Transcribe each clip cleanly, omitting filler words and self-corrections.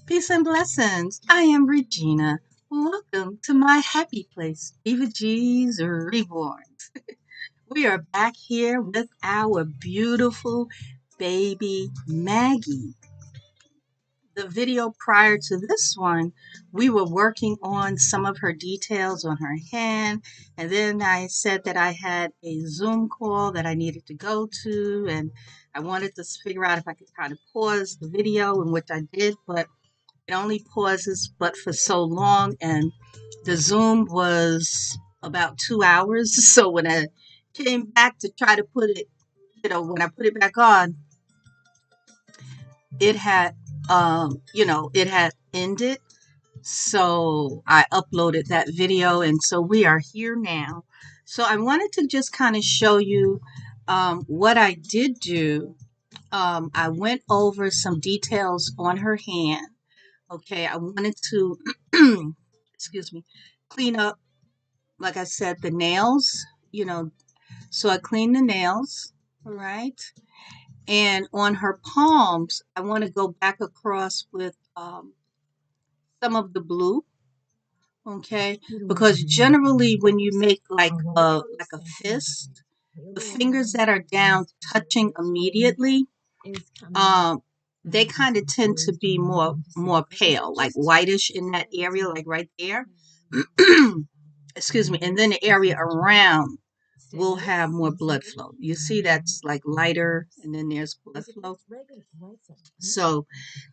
Peace and blessings. I am Regina. Welcome to my happy place, Diva G's Reborn. We are back here with our beautiful baby Maggie. The video prior to this one, we were working on some of her details on her hand, and then I said that I had a Zoom call that I needed to go to, and I wanted to figure out if I could kind of pause the video, in which I did, but it only pauses but for so long, and the Zoom was about 2 hours. So when I came back to try to put it, when I put it back on, it had, it had ended. So I uploaded that video, and so we are here now. So I wanted to just kind of show you what I did do. I went over some details on her hand. Okay, I wanted to, excuse me, clean up, like I said, the nails, so I cleaned the nails, all right? And on her palms, I want to go back across with some of the blue, okay? Because generally when you make like a fist, the fingers that are down touching immediately, um, they kind of tend to be more pale, like whitish in that area, like right there. Excuse me. And then the area around will have more blood flow. You see that's like lighter, and then there's blood flow. So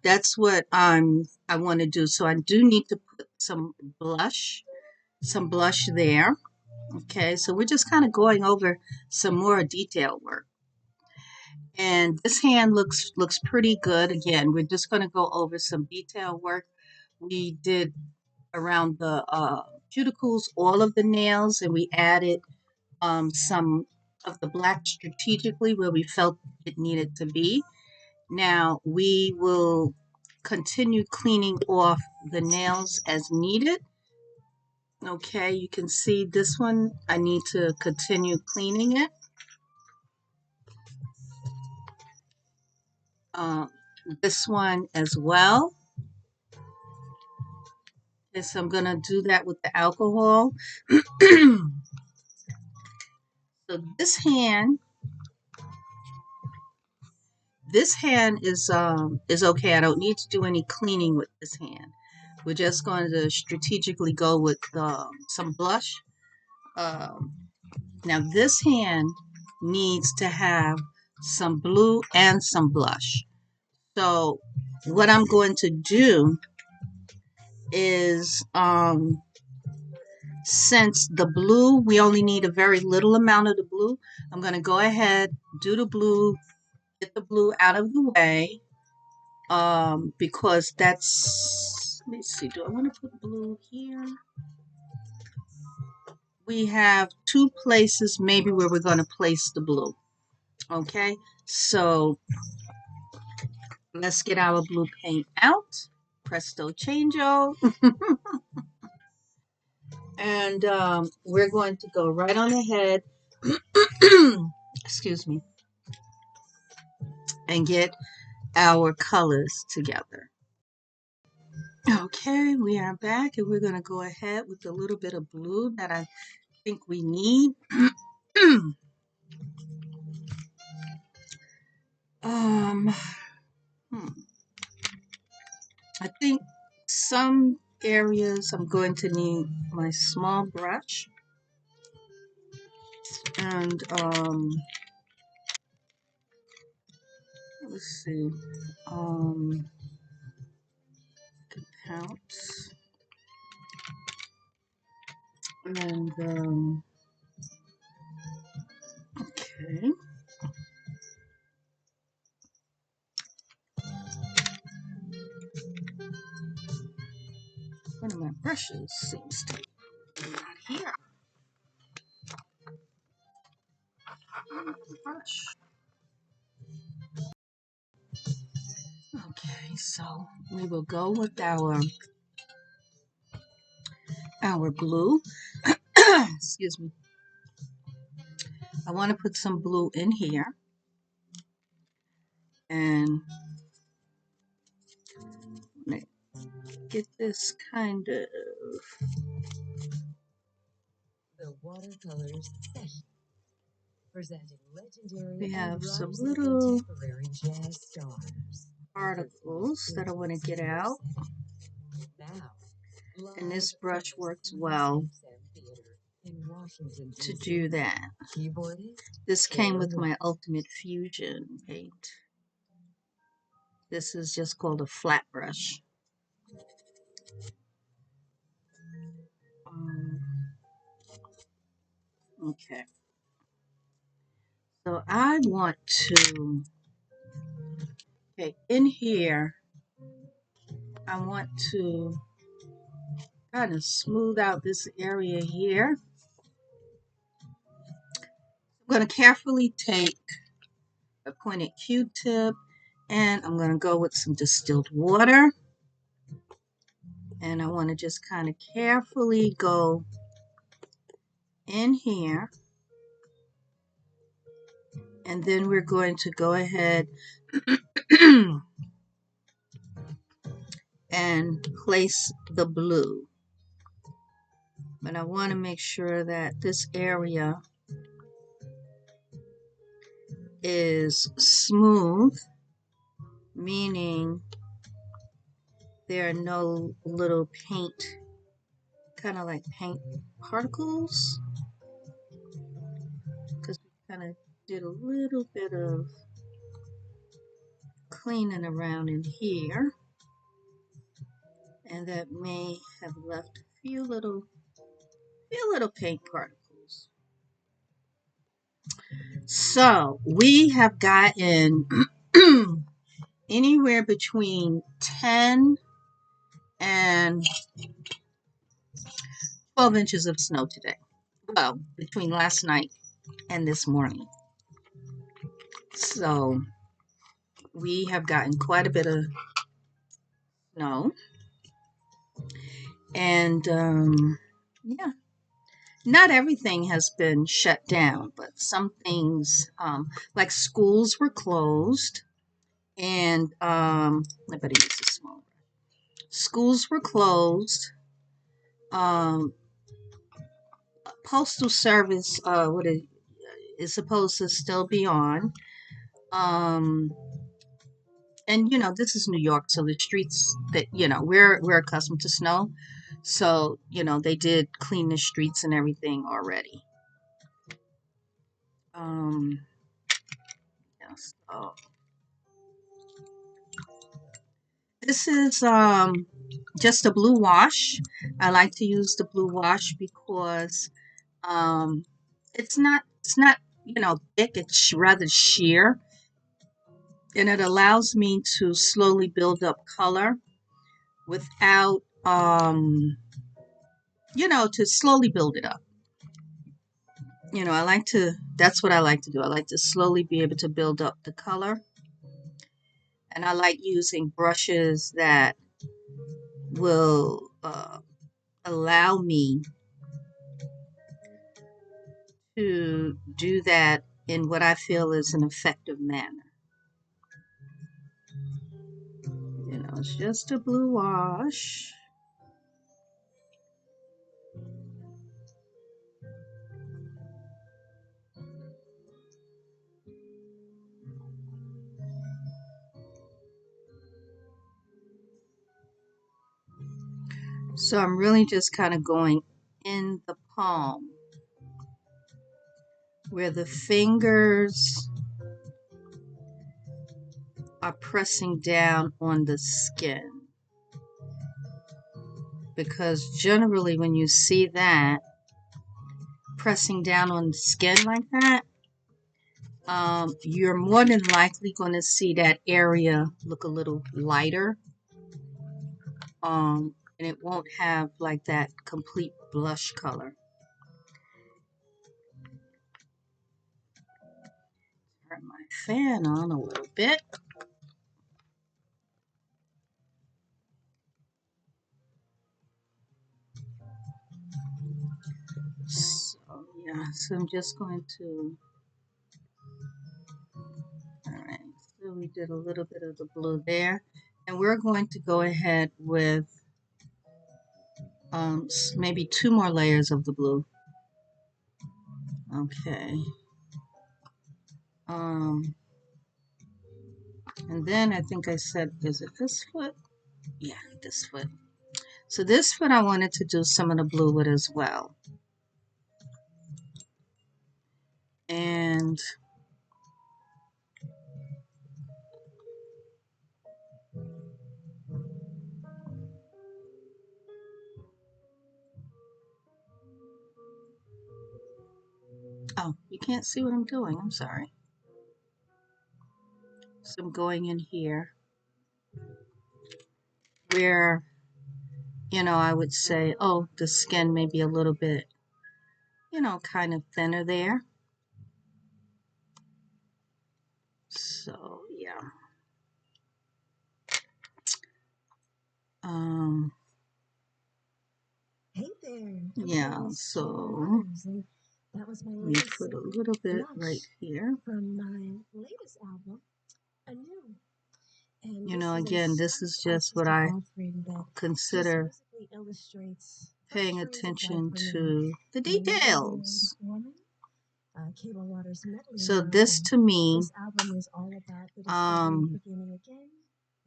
that's what I want to do. So I do need to put some blush there. Okay, so we're just kind of going over some more detail work. And this hand looks pretty good. Again, we're just going to go over some detail work. We did around the cuticles, all of the nails, and we added some of the black strategically where we felt it needed to be. Now we will continue cleaning off the nails as needed. Okay, you can see this one, I need to continue cleaning it. Uh, this one as well. Okay, so I'm going to do that with the alcohol. So this hand is okay. I don't need to do any cleaning with this hand. We're just going to strategically go with some blush. Now this hand needs to have some blue and some blush. So what I'm going to do is, since the blue, we only need a very little amount of the blue, I'm going to go ahead, do the blue, get the blue out of the way, because that's, let me see, do I want to put blue here? We have two places maybe where we're going to place the blue. Okay, so let's get our blue paint out. Presto changeo. And we're going to go right on ahead, excuse me, and get our colors together. Okay, we are back, and we're going to go ahead with a little bit of blue that I think we need. um, I think some areas I'm going to need my small brush, and let's see, count, and okay. One of my brushes seems to be not here. Brush. Okay, so we will go with our blue. Excuse me. I want to put some blue in here, and get this kind of. The watercolors session, presenting legendary We have and some rising little contemporary jazz stars. articles that I want to get out. Now, And this live brush from the works Stevens well Theater in Washington, to D.C. do that. Keyboardist This came with my West. Ultimate Fusion paint. This is just called a flat brush. Okay. So I want to, okay, in here, I want to kind of smooth out this area here. I'm going to carefully take a pointed Q-tip and I'm going to go with some distilled water. And I want to just kind of carefully go in here. And then we're going to go ahead and place the blue. But I want to make sure that this area is smooth, meaning there are no little paint, kind of like paint particles, because we kind of did a little bit of cleaning around in here, and that may have left a few little paint particles. So we have gotten anywhere between 10 and 12 inches of snow today. Well, between last night and this morning. So we have gotten quite a bit of snow. And yeah, not everything has been shut down, but some things, like schools were closed. And I better use this small. Schools were closed. Postal service, is supposed to still be on. And you know, this is New York, so the streets that, you know, we're accustomed to snow. So, you know, they did clean the streets and everything already. Yes. So this is just a blue wash. I like to use the blue wash because it's not, you know, thick, it's rather sheer. And it allows me to slowly build up color without, you know, to slowly build it up. You know, that's what I like to do. I like to slowly be able to build up the color. And I like using brushes that will allow me to do that in what I feel is an effective manner. You know, it's just a blue wash. So I'm really just kind of going in the palm where the fingers are pressing down on the skin. Because generally when you see that, pressing down on the skin like that, you're more than likely going to see that area look a little lighter. And it won't have like that complete blush color. Turn my fan on a little bit. So yeah, so I'm just going to, alright, so we did a little bit of the blue there. And we're going to go ahead with maybe 2 more layers of the blue. Okay. And then I think I said, is it this foot? Yeah, this foot. So this foot I wanted to do some of the blue with as well. And oh, you can't see what I'm doing. I'm sorry. So I'm going in here where, you know, I would say, oh, the skin may be a little bit, you know, kind of thinner there. So, yeah. Hey there. Yeah, so That was my let me latest put a little bit right blush here. from my latest album, Anew. And You this know, is a again, this stunning is just what artistic I offering that just consider basically illustrates paying 5 years of life attention for me. to the I'm a never-married details. woman, Cable Waters medley So now, this and to me this album is all about the discovery of beginning again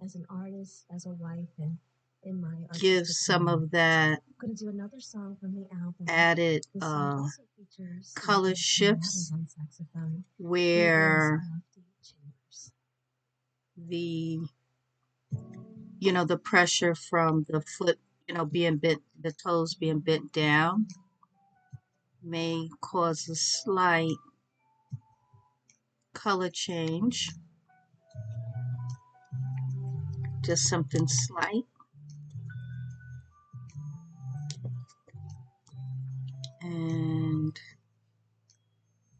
as an artist, as a wife, and in my gives artistic some career. of that I'm gonna do another song from the album. added This song also features color piano shifts and saxophone. where Chambers. the, you know, the pressure from the foot, you know, being bent, the toes being bent down may cause a slight color change, just something slight. And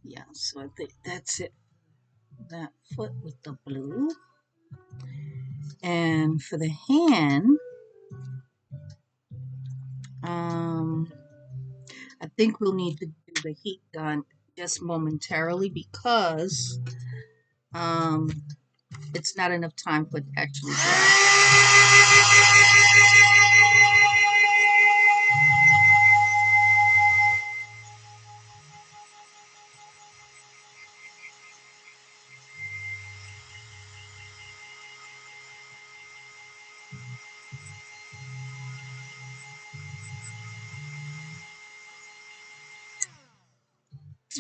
yeah, so I think that's it. That foot with the blue. And for the hand, I think we'll need to do the heat gun just momentarily because it's not enough time for it to actually dry.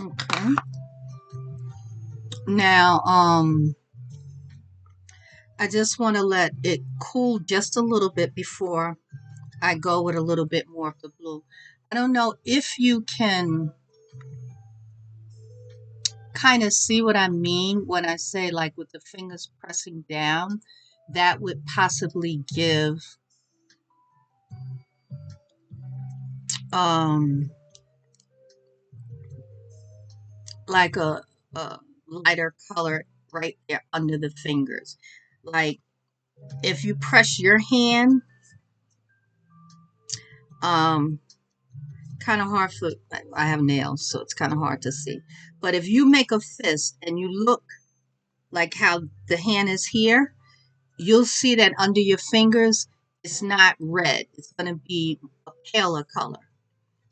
Okay. Now, I just want to let it cool just a little bit before I go with a little bit more of the blue. I don't know if you can kind of see what I mean when I say like with the fingers pressing down, that would possibly give like a lighter color right there under the fingers. Like if you press your hand, um kind of hard for, I have nails, so it's kind of hard to see. But if you make a fist and you look like how the hand is here, you'll see that under your fingers, it's not red. It's going to be a paler color.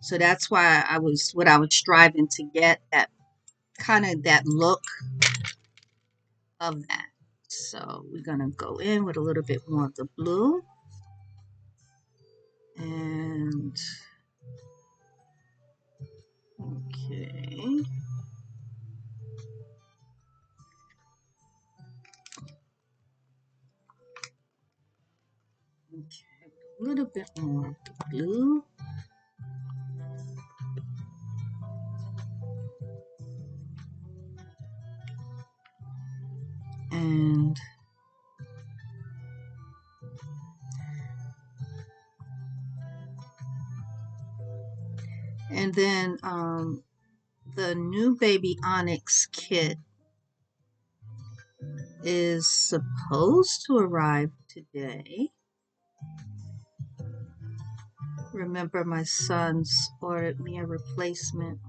So that's why what I was striving to get, that kind of that look of that. So we're going to go in with a little bit more of the blue. And okay. Okay, a little bit more of the blue. And then the new Baby Onyx kit is supposed to arrive today. Remember, my sons ordered me a replacement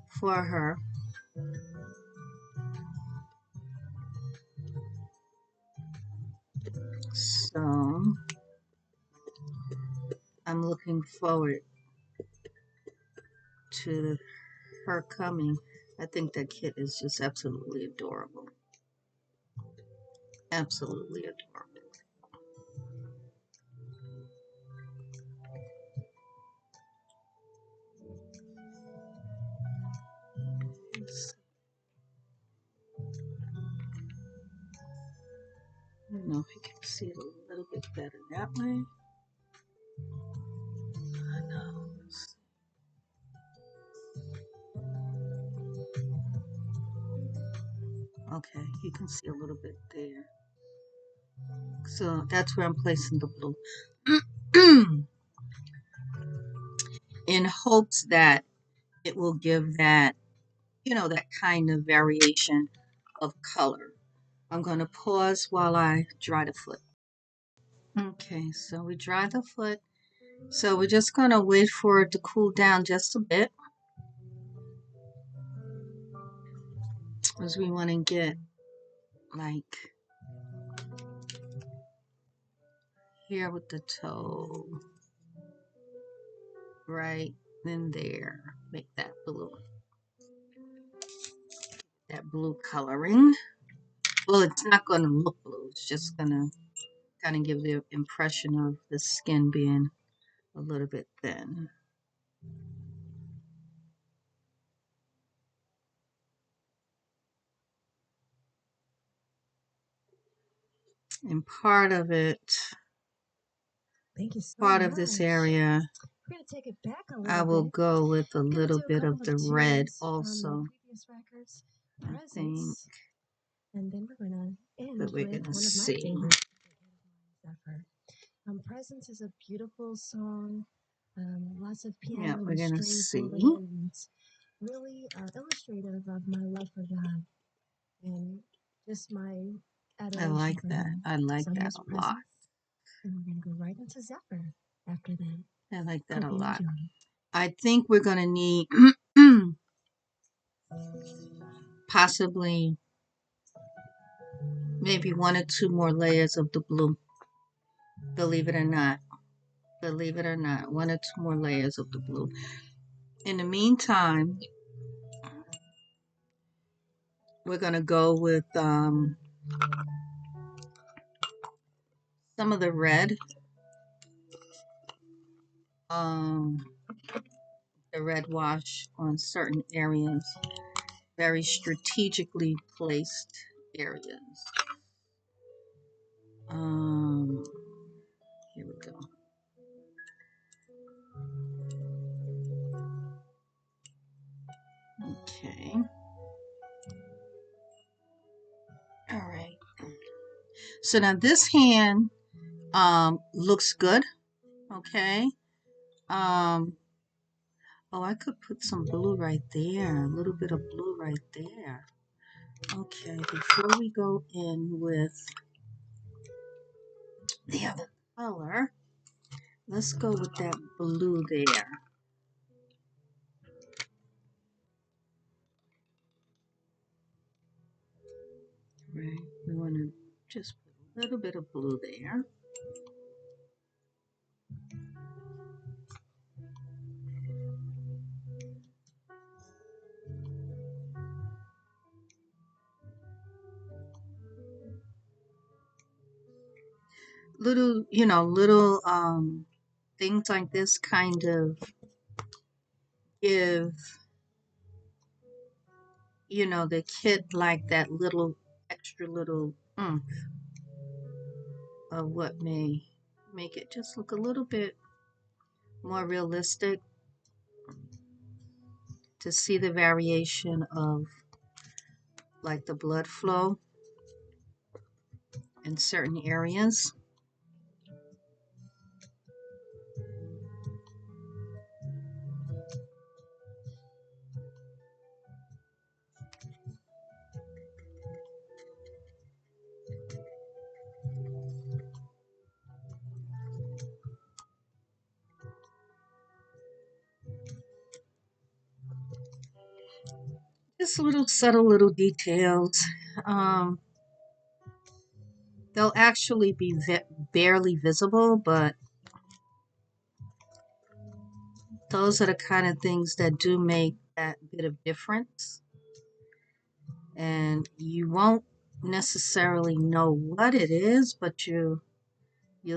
for her. So I'm looking forward to her coming. I think that kit is just absolutely adorable. Absolutely adorable. I don't know if you can see it a little bit better that way. I know. Okay, you can see a little bit there. So that's where I'm placing the blue. In hopes that it will give that, you know, that kind of variation of color. I'm going to pause while I dry the foot. Okay, so we dry the foot. So we're just going to wait for it to cool down just a bit, because we want to get like here with the toe, right in there. Make that blue coloring. Well, it's not going to look blue. It's just going to kind of give the impression of the skin being a little bit thin. And part of it, Thank you so part much. of this area, We're gonna take it back a little I will bit. go with a little Do a bit of couple the of red tunes also. from previous records, I think Presents, and then we're gonna end that we're with gonna one of my see. favorites, Zephyr. Presents is a beautiful song. Lots of Yeah, piano we're and gonna strings see. woven in. And it's really illustrative of my love for God and just my I adoration like for that. Him. I like So that here's a lot. Presents, and we're gonna go right into Zephyr after that. I like that Hope a you lot. enjoy. I think we're gonna need possibly maybe 1 or 2 more layers of the blue. Believe it or not. Believe it or not, 1 or 2 more layers of the blue. In the meantime, we're gonna go with some of the red. The red wash on certain areas, very strategically placed areas. Here we go. Okay. All right. So now this hand looks good. Okay. Oh, I could put some blue right there. A little bit of blue right there. Okay, before we go in with the other color, let's go with that blue there. Right, we want to just put a little bit of blue there. Little, you know, little things like this kind of give, you know, the kit like that little extra little of what may make it just look a little bit more realistic, to see the variation of like the blood flow in certain areas. Just little subtle little details. They'll actually be barely visible, but those are the kind of things that do make that bit of difference. And you won't necessarily know what it is, but you'll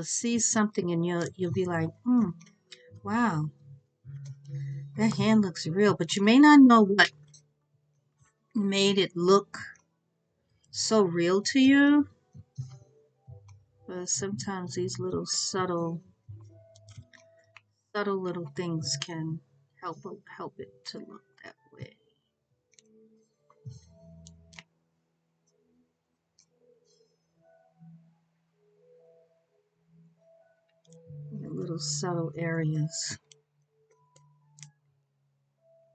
see something and you'll be like, wow, that hand looks real. But you may not know what made it look so real to you. But sometimes these little subtle little things can help it to look that way. The little subtle areas.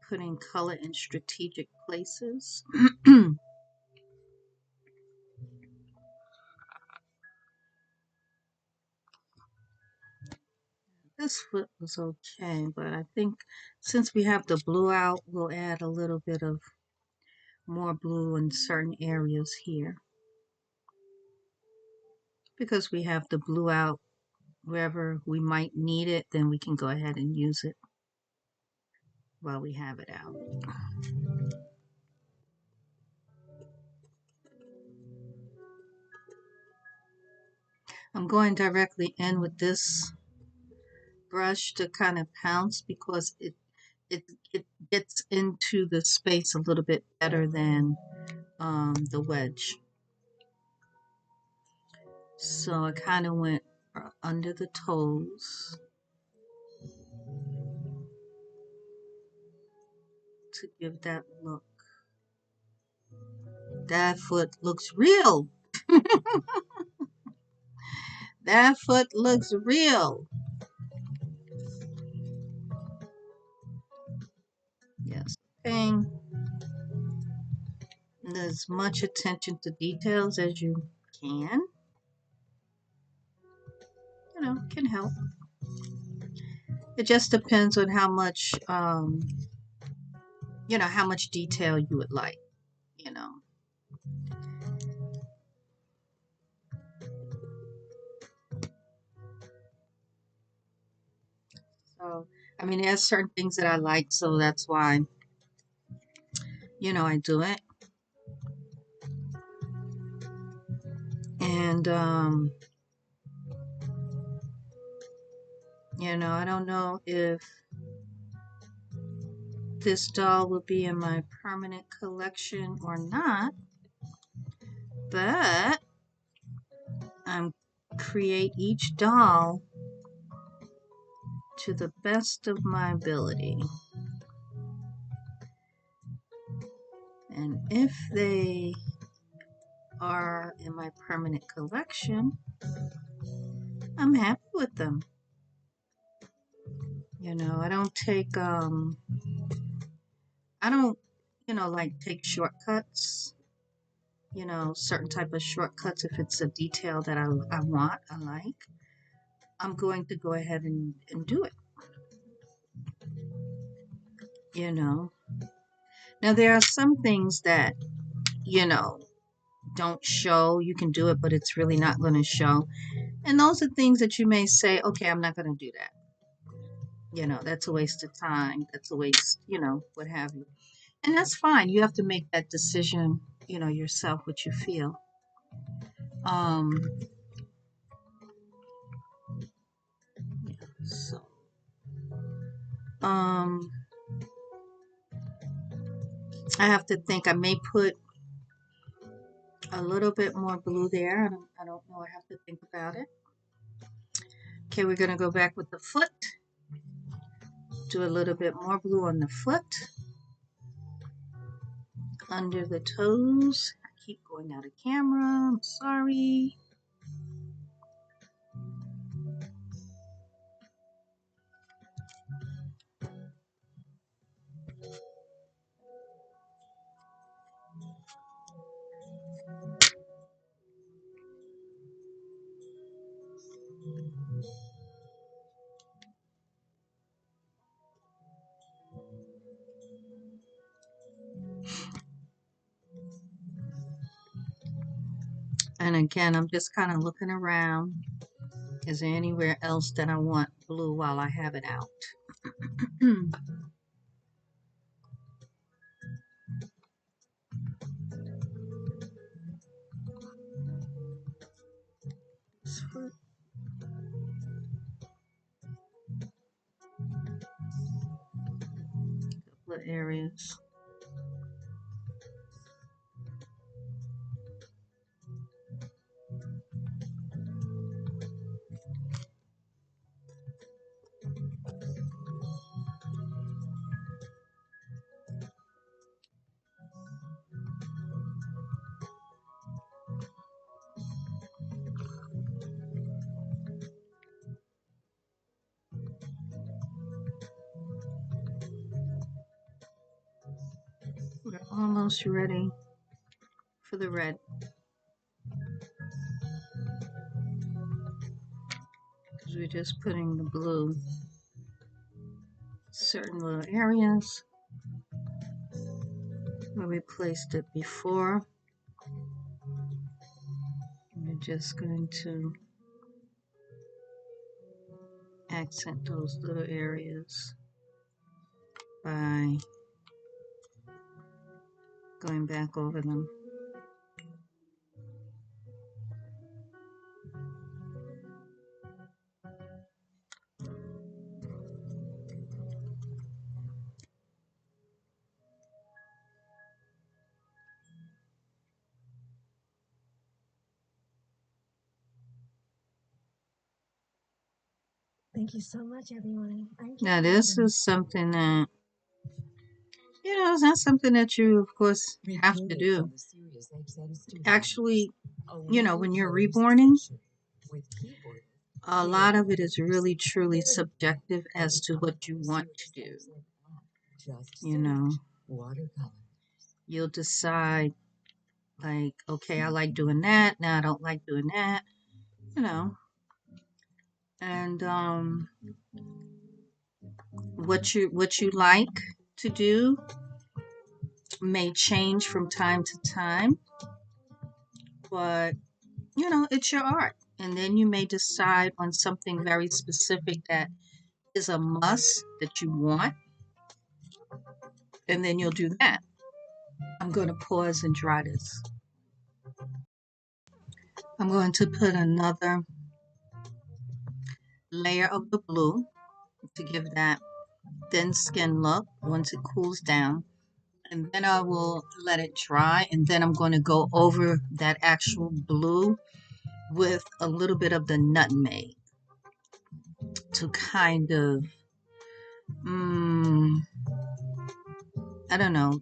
Putting color in strategic places. This foot was okay, but I think since we have the blue out, we'll add a little bit of more blue in certain areas here. Because we have the blue out wherever we might need it, then we can go ahead and use it while we have it out. I'm going directly in with this brush to kind of pounce because it gets into the space a little bit better than the wedge. So I kind of went under the toes to give that look. That foot looks real. That foot looks real. Yes, paying as much attention to details as you can, can help. It just depends on how much, how much detail you would like, So, I mean, there's certain things that I like, so that's why, I do it. And, I don't know if this doll will be in my permanent collection or not, but I'm create each doll to the best of my ability. And if they are in my permanent collection, I'm happy with them. I don't take I don't, like take shortcuts, certain type of shortcuts. If it's a detail that I want, I like, I'm going to go ahead and do it, Now there are some things that, don't show. You can do it, but it's really not going to show. And those are things that you may say, okay, I'm not going to do that. That's a waste of time. That's a waste, what have you. And that's fine. You have to make that decision, yourself, what you feel. So, I have to think. I may put a little bit more blue there. I don't know. I have to think about it. Okay, we're going to go back with the foot. Do a little bit more blue on the foot. Under the toes. I keep going out of camera. I'm sorry. And again, I'm just kind of looking around. Is there anywhere else that I want blue while I have it out? Couple of areas. We're almost ready for the red. Because we're just putting the blue certain little areas where we placed it before. We're just going to accent those little areas by going back over them. Thank you so much, everyone. Now this is something that, you know, it's not something that you, of course, have to do. Actually, you know, when you're reborning, a lot of it is really, truly subjective as to what you want to do. You know, you'll decide, like, okay, I like doing that, now I don't like doing that, you know. And what you like to do may change from time to time, but you know, it's your art. And then you may decide on something very specific that is a must that you want, and then you'll do that. I'm going to pause and dry this. I'm going to put another layer of the blue to give that thin skin look once it cools down. And then I will let it dry, and then I'm going to go over that actual blue with a little bit of the nutmeg to kind of, I don't know,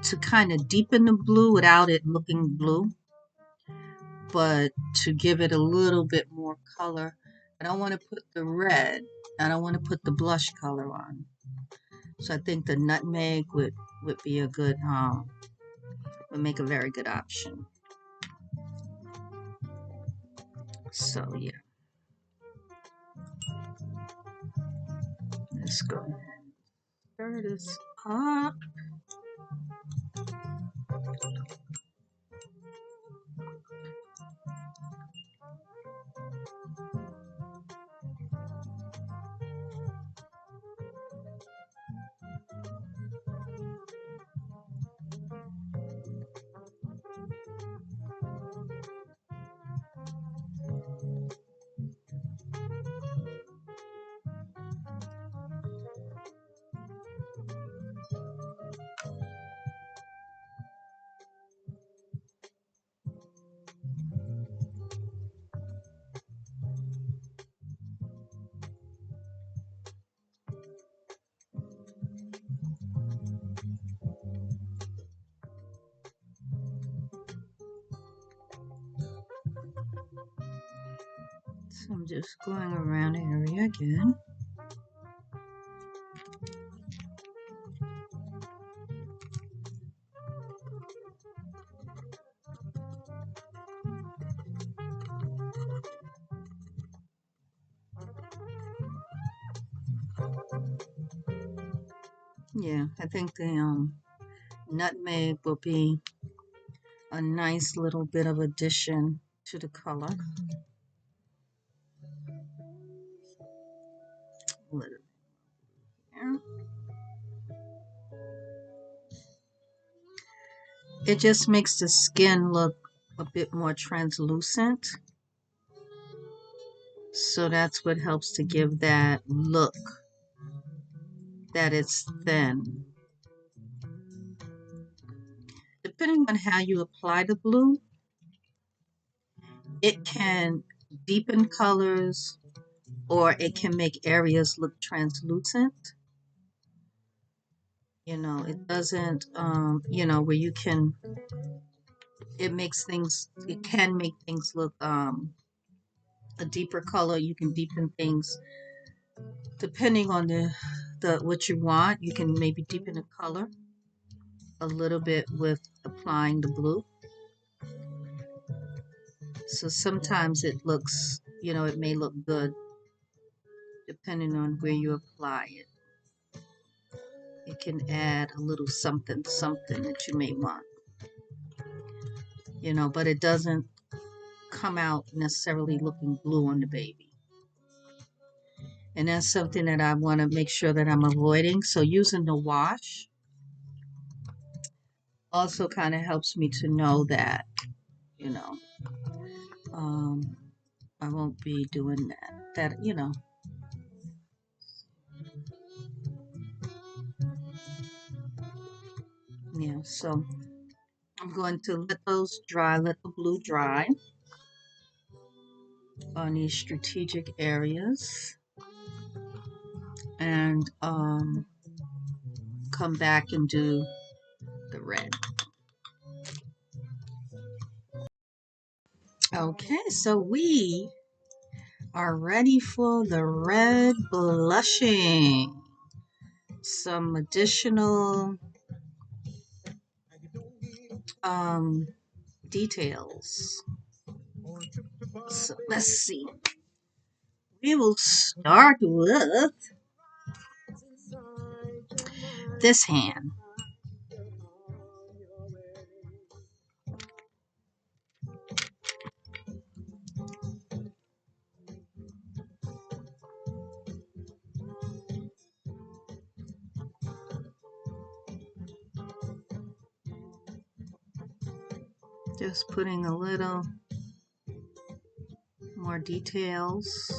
to kind of deepen the blue without it looking blue, but to give it a little bit more color. I don't want to put the red, I don't want to put the blush color on. So I think the nutmeg would be a good, would make a very good option. So yeah. Let's go ahead and stir this up. So I'm just going around the area again. Yeah, I think the nutmeg will be a nice little bit of addition to the color. A little It just makes the skin look a bit more translucent. So that's what helps to give that look that it's thin. Depending on how you apply the blue, it can deepen colors or it can make areas look translucent. You know, it doesn't, you know, where you can, it makes things, it can make things look a deeper color. You can deepen things depending on the what you want. You can maybe deepen the color a little bit with applying the blue. So sometimes it looks, you know, it may look good depending on where you apply it. It can add a little something, something that you may want, you know, but it doesn't come out necessarily looking blue on the baby. And that's something that I want to make sure that I'm avoiding. So using the wash also kind of helps me to know that, you know, I won't be doing that, you know. Yeah, so I'm going to let those dry, let the blue dry on these strategic areas, and come back and do the red. Okay, so we are ready for the red blushing. Some additional details. So let's see. We will start with this hand. Just putting a little more details.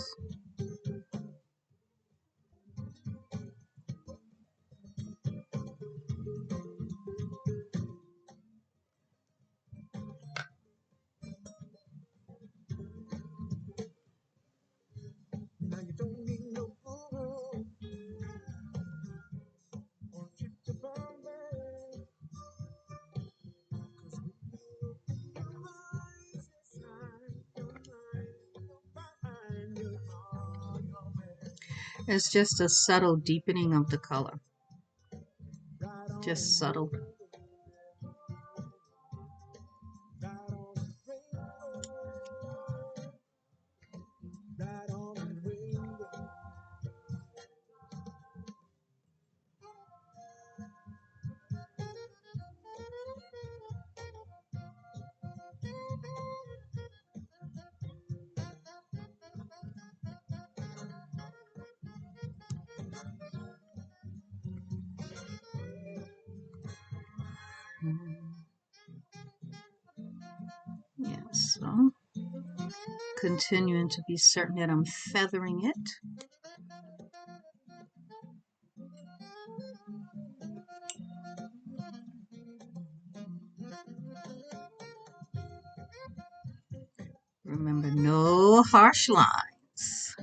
It's just a subtle deepening of the color. Just subtle. Yeah, so continuing to be certain that I'm feathering it. Remember, no harsh lines.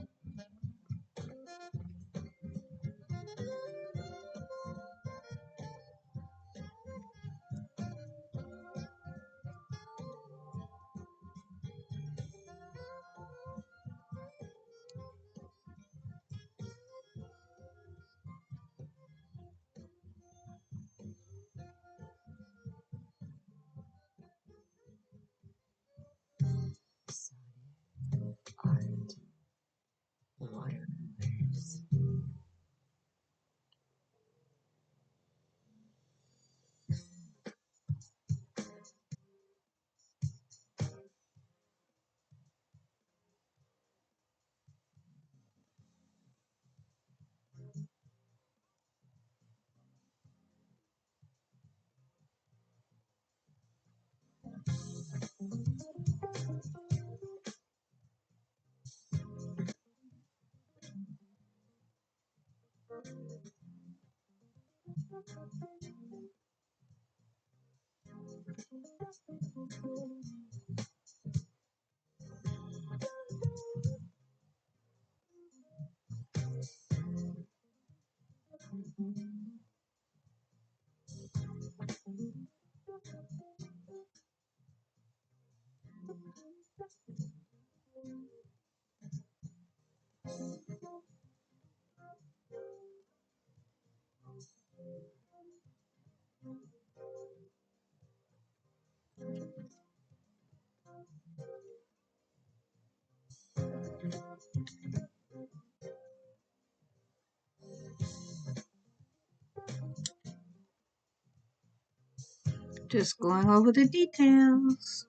Just going over the details.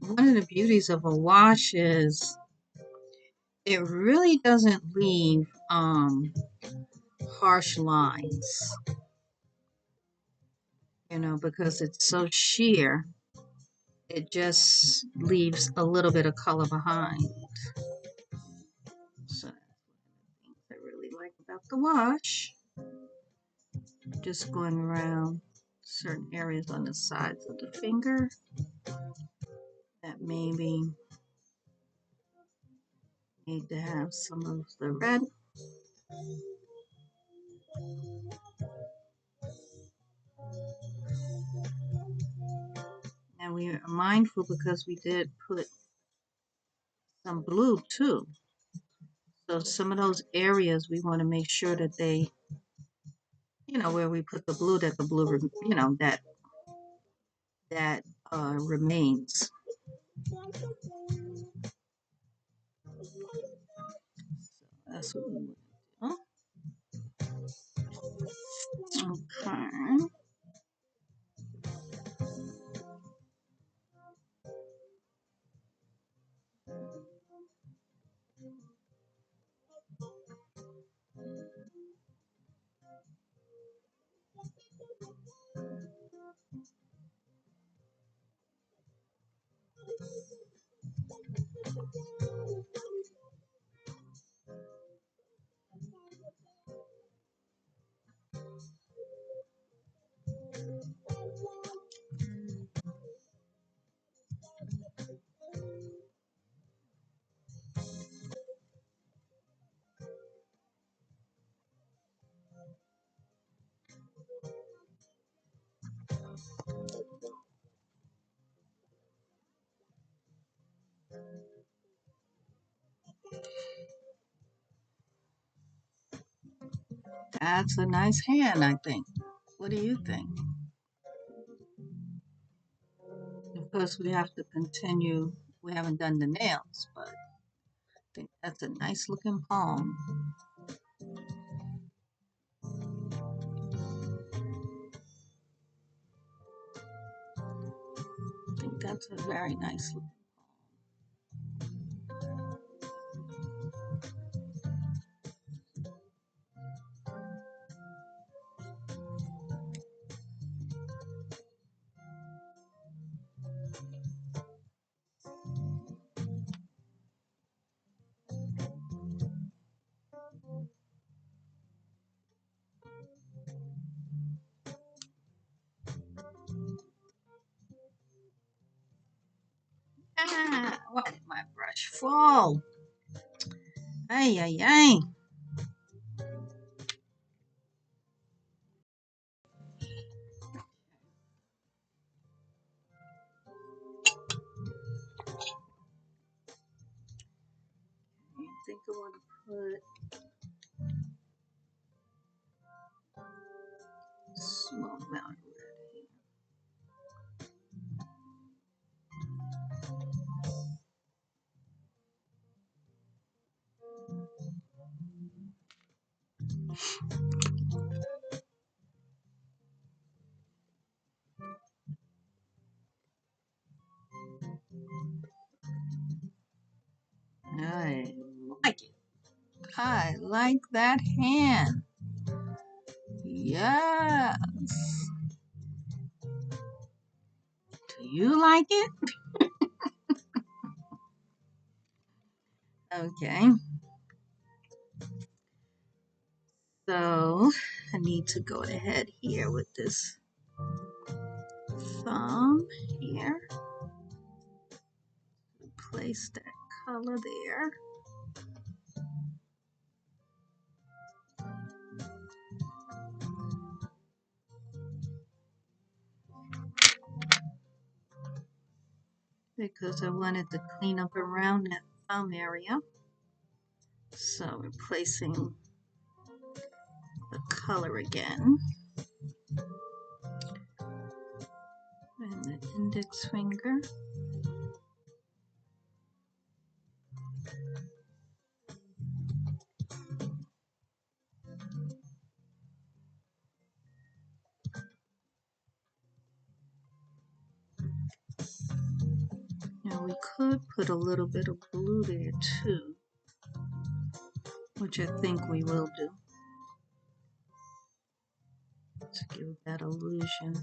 One of the beauties of a wash is it really doesn't leave harsh lines, you know, because it's so sheer. It just leaves a little bit of color behind. So that's one of the things I really like about the wash. Just going around certain areas on the sides of the finger that maybe need to have some of the red. And we are mindful because we did put some blue too. So some of those areas we want to make sure that they, you know, where we put the blue, that the blue, you know, that remains. So that's what we want to do. Okay. That's a nice hand, I think. What do you think? Of course, we have to continue. We haven't done the nails, but I think that's a nice looking palm. I think that's a very nice looking. Ah, why did my brush fall? Ay, ay, ay. I think I want to put small amount of red here. I like it. I like that hand. Yes. Do you like it? Okay. So I need to go ahead here with this thumb here. Place that color there. Because I wanted to clean up around that thumb area. So we're placing the color again. And the index finger. Now we could put a little bit of blue there too, which I think we will do, to give that illusion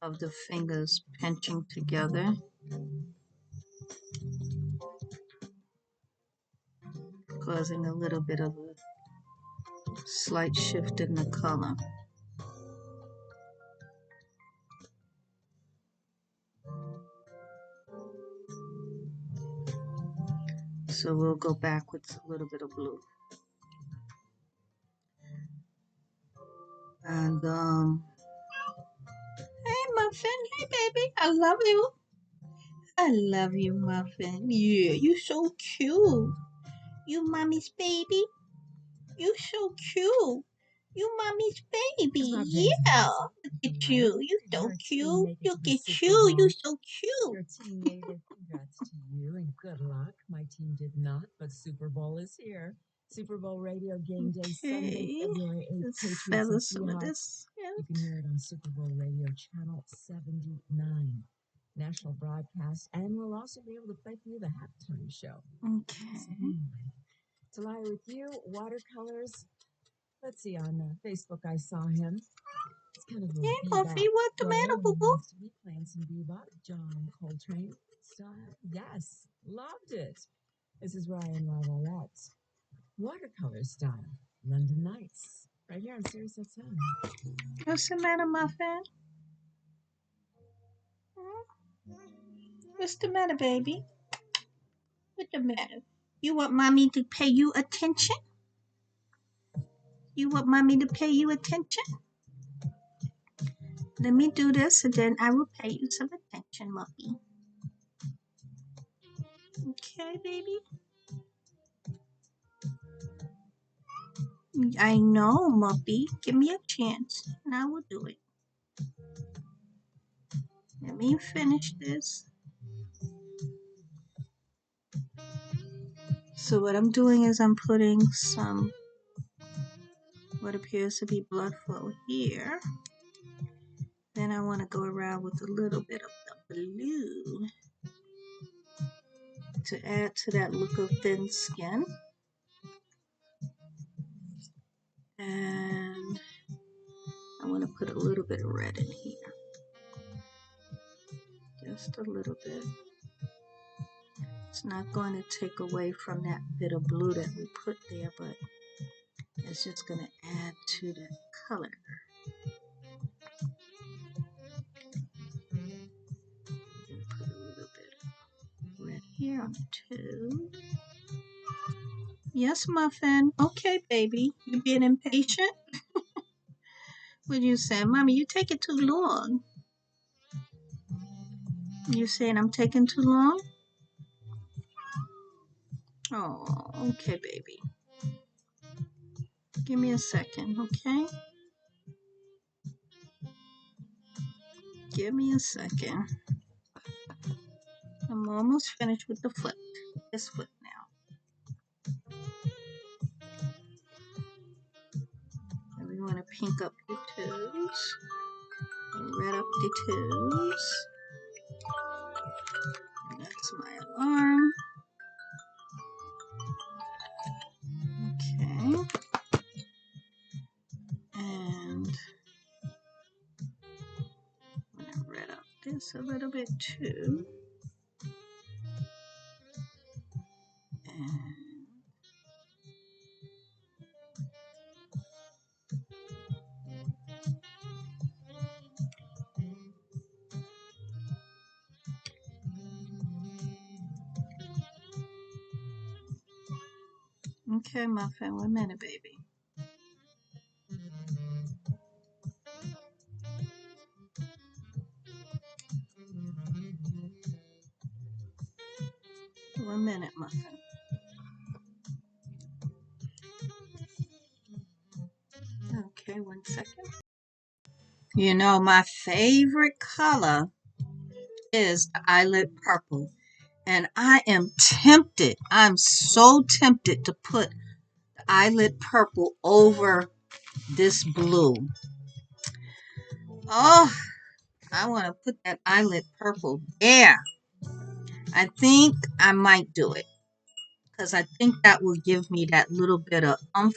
of the fingers pinching together, causing a little bit of a slight shift in the color. So we'll go back with a little bit of blue. And hey Muffin, hey baby, I love you. I love you, Muffin. Yeah, you so cute. You mommy's baby. You so cute. You mommy's baby. Yeah. Look at you. You so cute. Look at you. You so cute. Your team made it. Congrats to you and good luck. My team did not, but Super Bowl is here. Super Bowl Radio Game Day Sunday, February 8th. Let's Patriots feather and some of Seahawks. this. You can hear it on Super Bowl Radio Channel 79. National broadcast, and we'll also be able to play for you the halftime show. Okay. To lie with you, watercolors. Let's see, on Facebook I saw him. It's kind of a Hey, bebop Muffy, what the player, matter, and boo he boo? wants to be playing some bebop. John Coltrane style. Yes, loved it. This is Ryan Lavalette. Watercolor style. London Nights. Right here on Sirius XM. What's the matter, Muffin? Hmm? What's the matter, baby? What's the matter? You want mommy to pay you attention? You want mommy to pay you attention? Let me do this and then I will pay you some attention, Muffy. Okay, baby? I know, Muffy. Give me a chance and I will do it. Let me finish this. So what I'm doing is I'm putting some what appears to be blood flow here. Then I want to go around with a little bit of the blue to add to that look of thin skin. And I want to put a little bit of red in here. Just a little bit. It's not going to take away from that bit of blue that we put there, but it's just going to add to the color. And put a little bit of red here on the tube. Yes, Muffin. Okay, baby. You being impatient? What you saying? Mommy, you taking too long. You saying I'm taking too long? Oh, okay, baby. Give me a second, okay? Give me a second. I'm almost finished with the flip. This flip now. want to pink up your toes, red up the toes. That's my alarm. Okay. And I'm going to red up this a little bit too. And okay, Muffin, 1 minute, baby. One minute, Muffin. Okay, 1 second. You know, my favorite color is the eyelid purple. And I am tempted, I'm so tempted to put the eyelid purple over this blue. Oh, I want to put that eyelid purple there. I think I might do it because I think that will give me that little bit of oomph.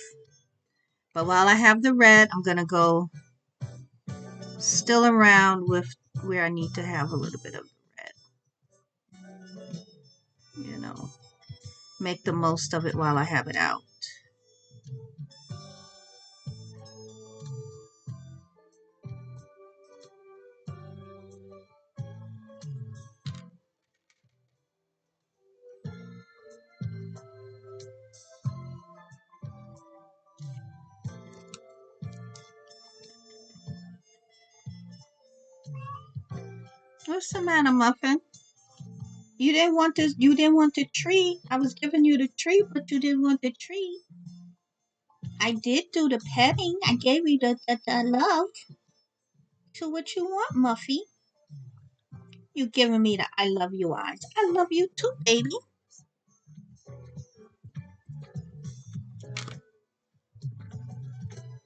But while I have the red, I'm going to go still around with where I need to have a little bit of the red. You know, make the most of it while I have it out. What's the matter, Muffin? You didn't want this. You didn't want the tree. I was giving you the tree, but you didn't want the tree. I did do the petting. I gave you the love. So what you want, Muffy? You giving me the I love you eyes. I love you too, baby.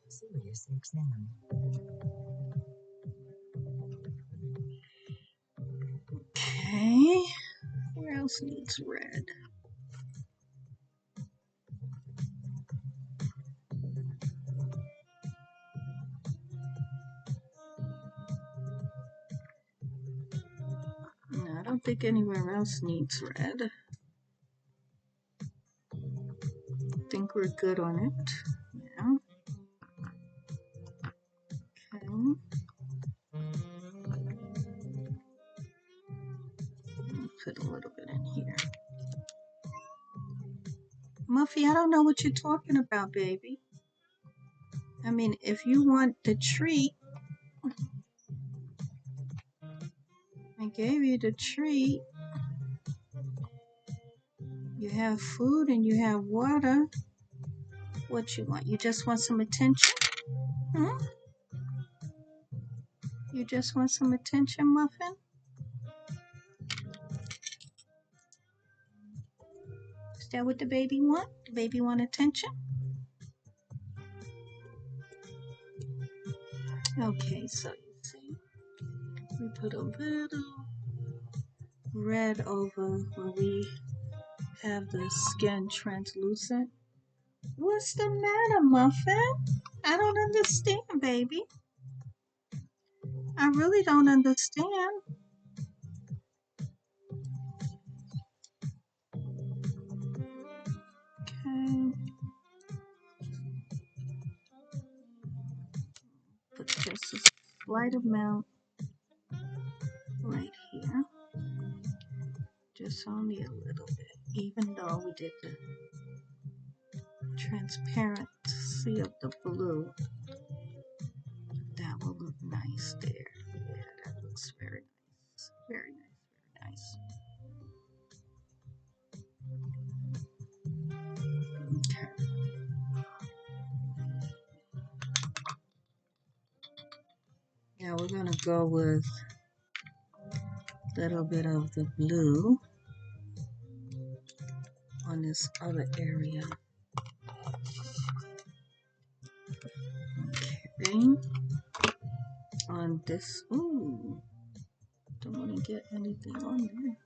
Serious exam. Okay. Where else needs red? No, I don't think anywhere else needs red. I think we're good on it. Yeah. Okay. Put a little bit in here. Muffy, I don't know what you're talking about, baby. I mean, if you want the treat, I gave you the treat. You have food and you have water. What you want? You just want some attention? Hmm? You just want some attention, Muffin? Is that what the baby want? The baby want attention? Okay, so you see, we put a little red over where we have the skin translucent. What's the matter, Muffin? I don't understand, baby. I really don't understand. Okay. Put just a slight amount right here. Just only a little bit, even though we did the transparency of the blue. That will look nice there. Yeah, that looks very nice. Very nice, very nice. Okay. Now we're gonna go with a little bit of the blue on this other area. Okay. On this, ooh, don't want to get anything on there.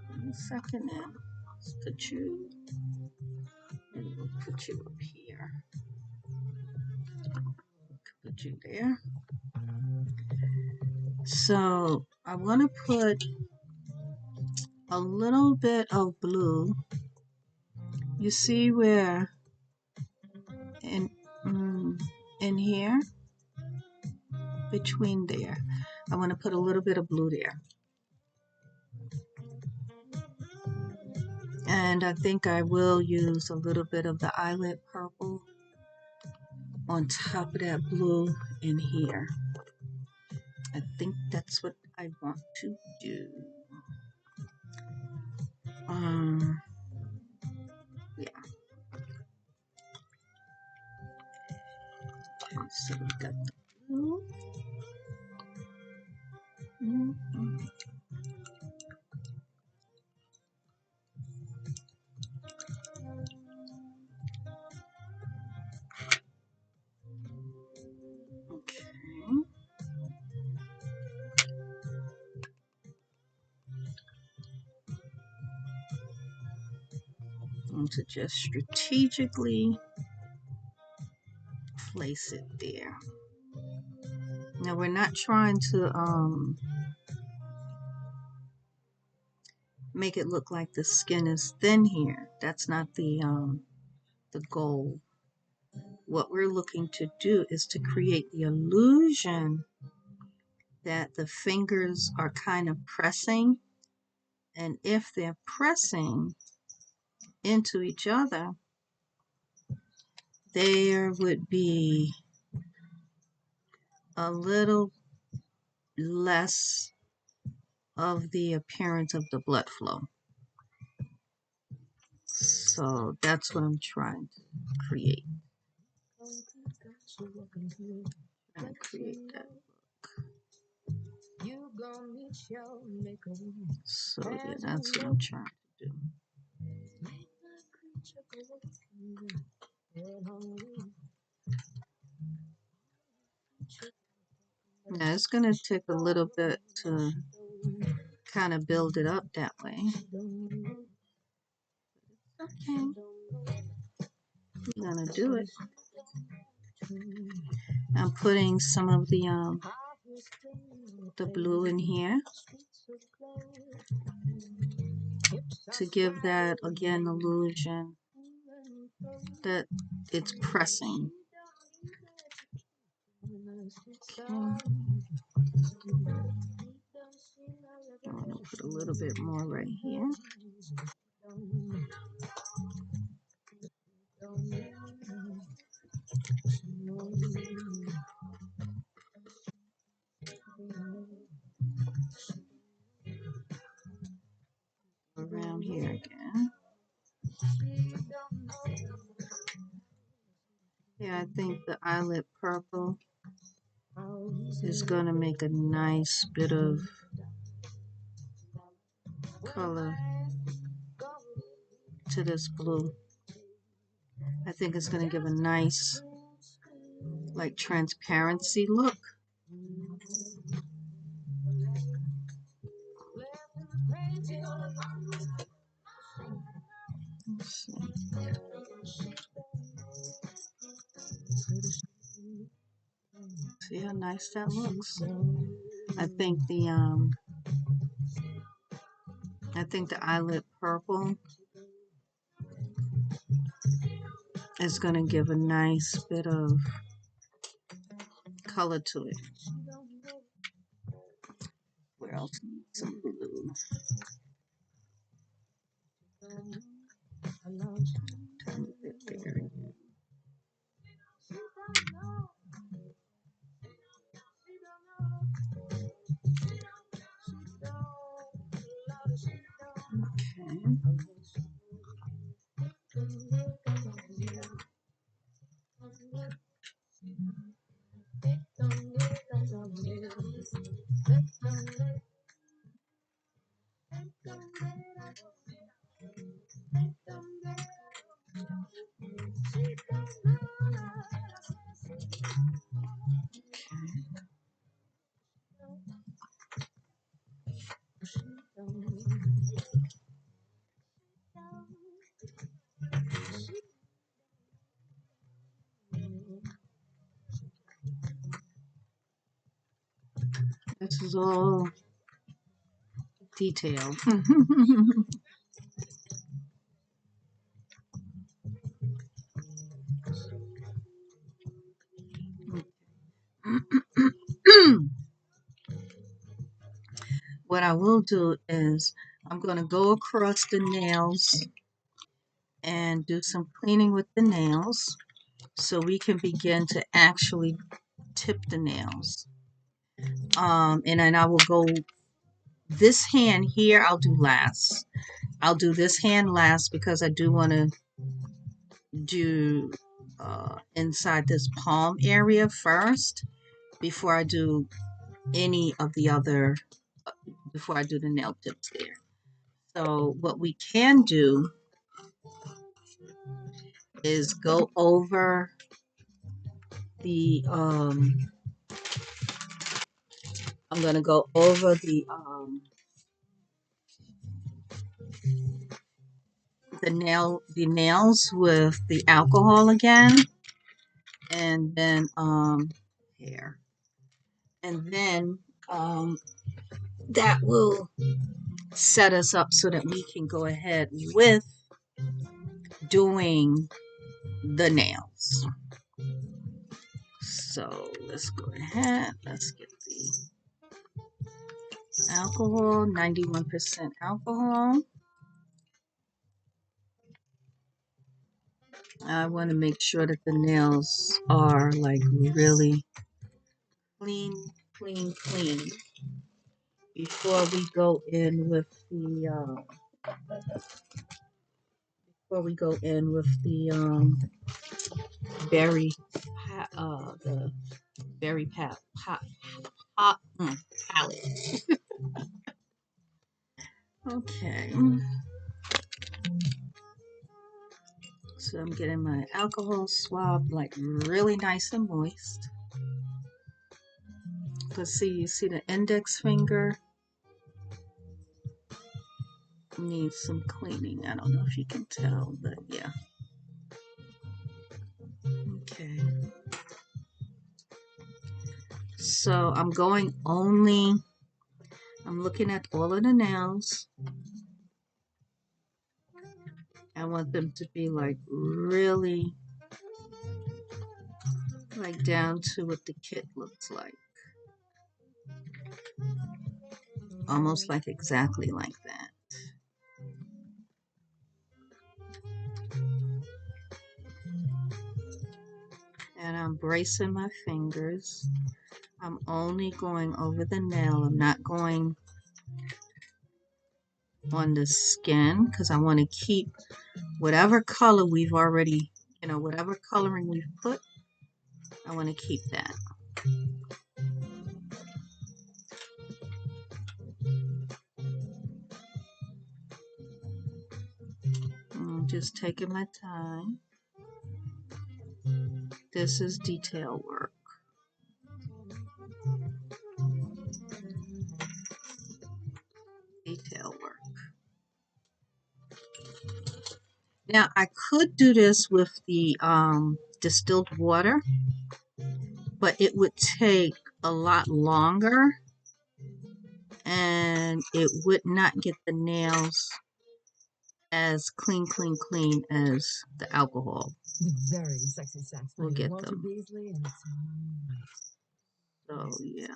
Give me a second now. Let's put you, and we'll put you up here. Put you there. So I want to put a little bit of blue. You see where in in here, between there, I want to put a little bit of blue there. And I think I will use a little bit of the eyelet purple on top of that blue in here. I think that's what I want to do. Yeah. Okay, so we got the blue. Okay. And to just strategically place it there. Now we're not trying to make it look like the skin is thin here. That's not the goal. What we're looking to do is to create the illusion that the fingers are kind of pressing, and if they're pressing into each other, there would be a little less of the appearance of the blood flow. So that's what I'm trying to create. Trying to create that look. So yeah, that's what I'm trying to do. Yeah, it's going to take a little bit to kind of build it up that way. Okay, we're going to do it. I'm putting some of the blue in here to give that, again, illusion that it's pressing. Okay. I'm going to put a little bit more right here. Around here again. Yeah, I think the eyelet purple is going to make a nice bit of color to this blue. I think it's going to give a nice, like, transparency look. Let's see. See how nice that looks. I think the eyelet purple is going to give a nice bit of color to it. Where else need some blue? Turn it there. Okay. is all detail. What I will do is I'm going to go across the nails and do some cleaning with the nails so we can begin to actually tip the nails. And then I will go, this hand here I'll do last. I'll do this hand last because I do want to do inside this palm area first before I do any of the other, before I do the nail tips there. So what we can do is go over the, I'm going to go over the nails with the alcohol again, and then here, and then that will set us up so that we can go ahead with doing the nails. So let's go ahead, let's get the alcohol, 91% alcohol. I want to make sure that the nails are like really clean before we go in with the berry the berry palette. Okay, so I'm getting my alcohol swab like really nice and moist. Let's see, you see the index finger needs some cleaning. I don't know if you can tell, but yeah. Okay. So I'm looking at all of the nails. I want them to be like really like down to what the kit looks like. Almost like exactly like that. And I'm bracing my fingers. I'm only going over the nail. I'm not going on the skin because I want to keep whatever color we've already, whatever coloring we've put, I want to keep that. I'm just taking my time. This is detail work. Detail work. Now I could do this with the distilled water, but it would take a lot longer and it would not get the nails as clean as the alcohol. Very sexy sax We'll player get Walter them. Beasley, and it's all right. So yeah.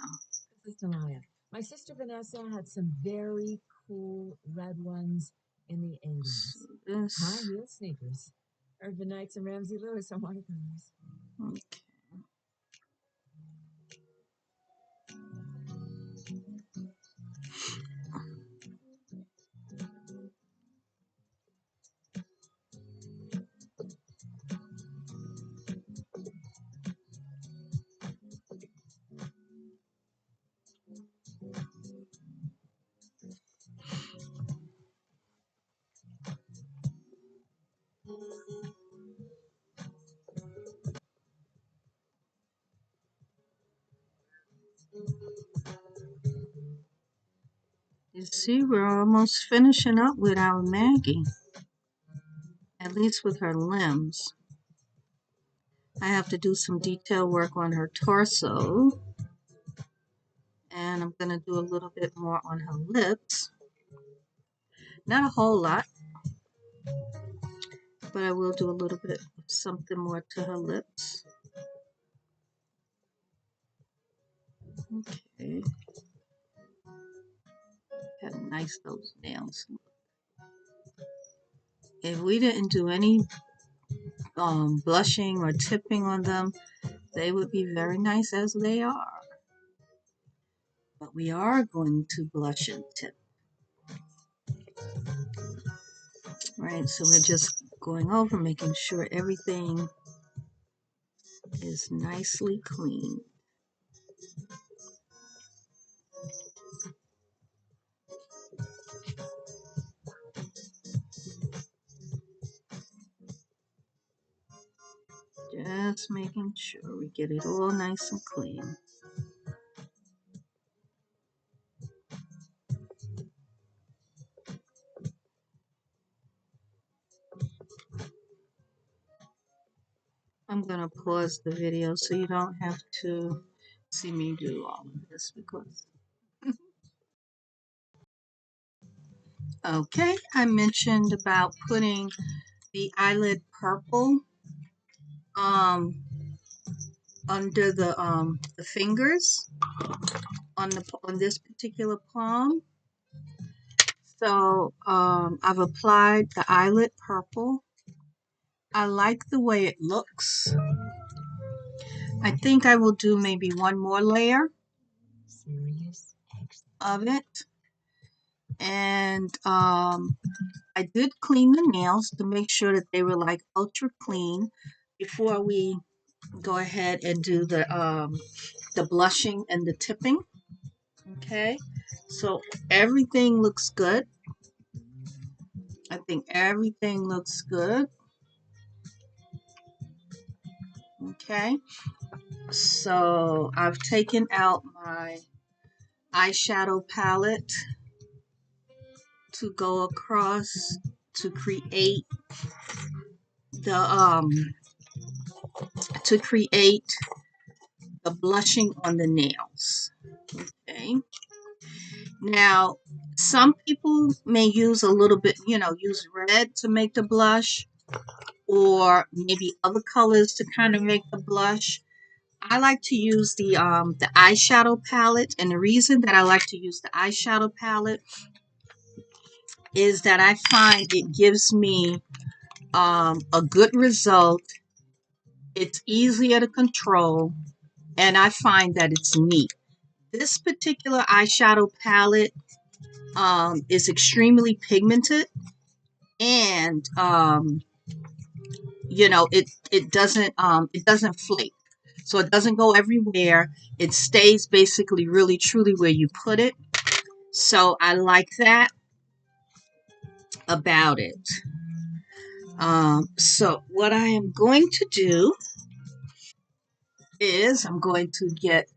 This is Delia. My sister Vanessa had some very cool red ones in the 80s. So High heel sneakers. Urban Knights and Ramsey Lewis on watercolors. okay. You see, we're almost finishing up with our Maggie, at least with her limbs. I have to do some detail work on her torso, and I'm going to do a little bit more on her lips. Not a whole lot, but I will do a little bit of something more to her lips. Okay. How nice those nails look. If we didn't do any blushing or tipping on them, they would be very nice as they are. But we are going to blush and tip. Right, so we're just going over, making sure everything is nicely clean. Just making sure we get it all nice and clean. I'm going to pause the video so you don't have to see me do all of this because... Okay, I mentioned about putting the eyelid purple under the fingers on this particular palm. So I've applied the eyelid purple. I like the way it looks. I think I will do maybe one more layer of it. And I did clean the nails to make sure that they were like ultra clean before we go ahead and do the blushing and the tipping. Okay, so everything looks good. I think everything looks good. Okay, so I've taken out my eyeshadow palette to go across to create the blushing on the nails. Okay. Now, some people may use a little bit, use red to make the blush, or maybe other colors to kind of make the blush. I like to use the eyeshadow palette, and the reason that I like to use the eyeshadow palette is that I find it gives me a good result. It's easier to control, and I find that it's neat. This particular eyeshadow palette is extremely pigmented, and it doesn't flake, so it doesn't go everywhere. It stays basically really truly where you put it. So I like that about it. So what I am going to do is I'm going to get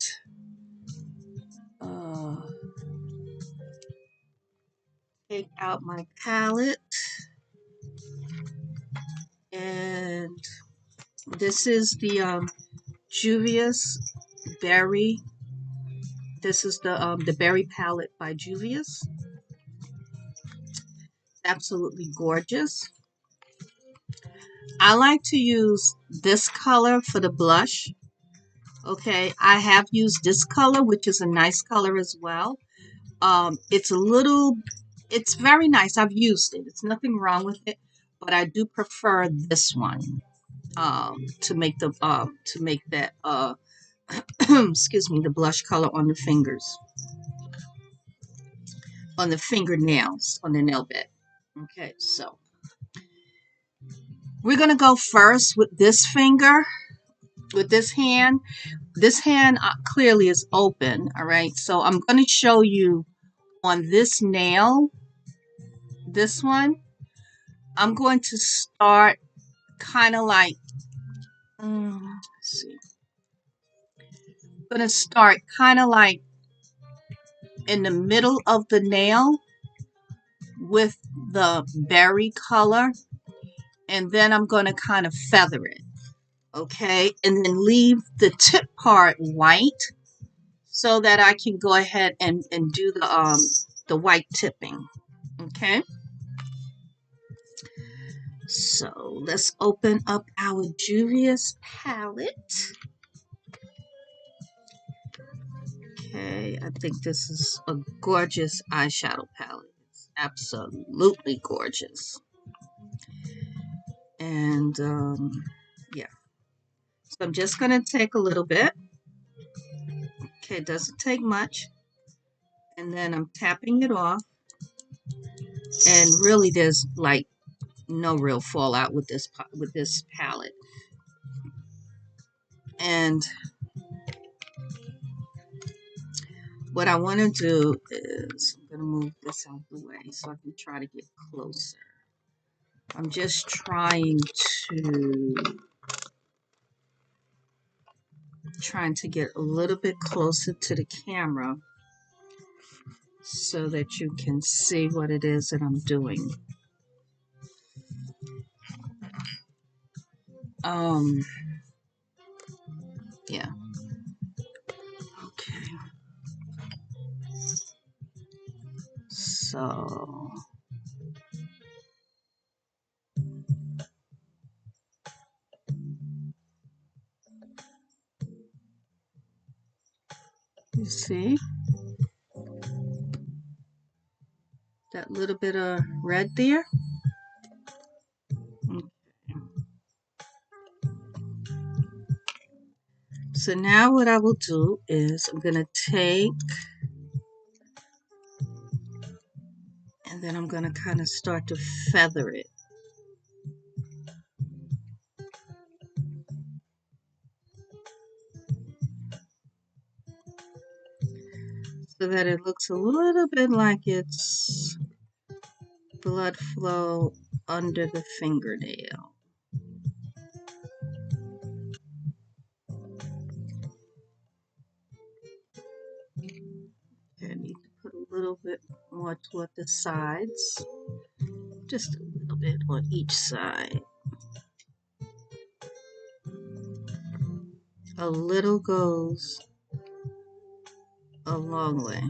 take out my palette, and this is the Juvia's Berry. This is the Berry palette by Juvia's. Absolutely gorgeous. I like to use this color for the blush. Okay, I have used this color, which is a nice color as well. It's very nice. I've used it. It's nothing wrong with it, but I do prefer this one to make that excuse me, the blush color on the fingers, on the fingernails, on the nail bed. Okay, so we're gonna go first with this finger, with this hand. This hand clearly is open. All right, so I'm going to show you on this nail, this one. I'm going to start kind of like, let's see. I'm going to start kind of like in the middle of the nail with the berry color, and then I'm going to kind of feather it. Okay, and then leave the tip part white so that I can go ahead and do the white tipping. Okay. So let's open up our Juvia's palette. Okay, I think this is a gorgeous eyeshadow palette. It's absolutely gorgeous. And yeah, so I'm just going to take a little bit. Okay, it doesn't take much. And then I'm tapping it off. And really there's like no real fallout with this palette. And what I want to do is I'm going to move this out the way so I can try to get closer. I'm just trying to get a little bit closer to the camera so that you can see what it is that I'm doing. Yeah. Okay. So you see that little bit of red there? Okay. So now what I will do is I'm going to take, and then I'm going to kind of start to feather it. So that it looks a little bit like it's blood flow under the fingernail. I need to put a little bit more toward the sides, just a little bit on each side. A little goes a long way.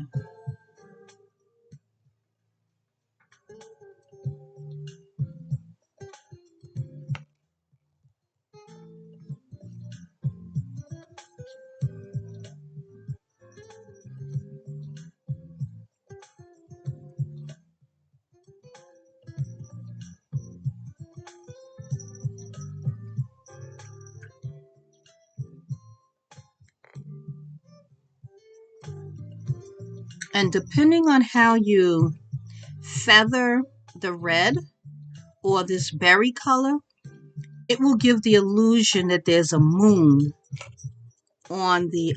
And depending on how you feather the red or this berry color, it will give the illusion that there's a moon on the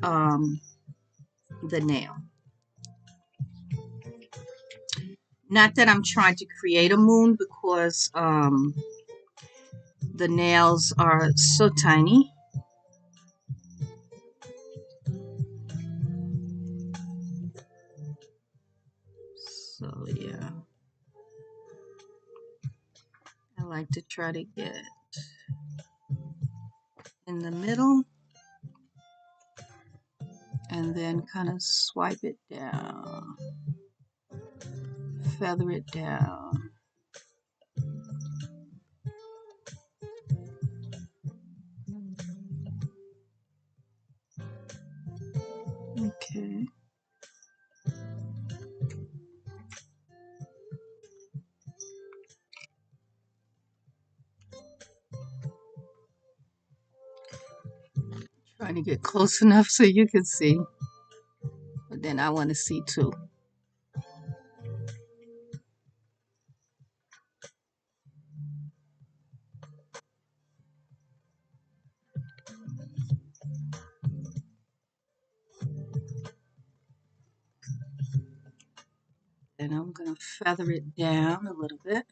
nail. Not that I'm trying to create a moon, because the nails are so tiny. So yeah, I like to try to get in the middle and then kind of swipe it down, feather it down. Okay. Trying to get close enough so you can see, but then I want to see too. And I'm going to feather it down a little bit.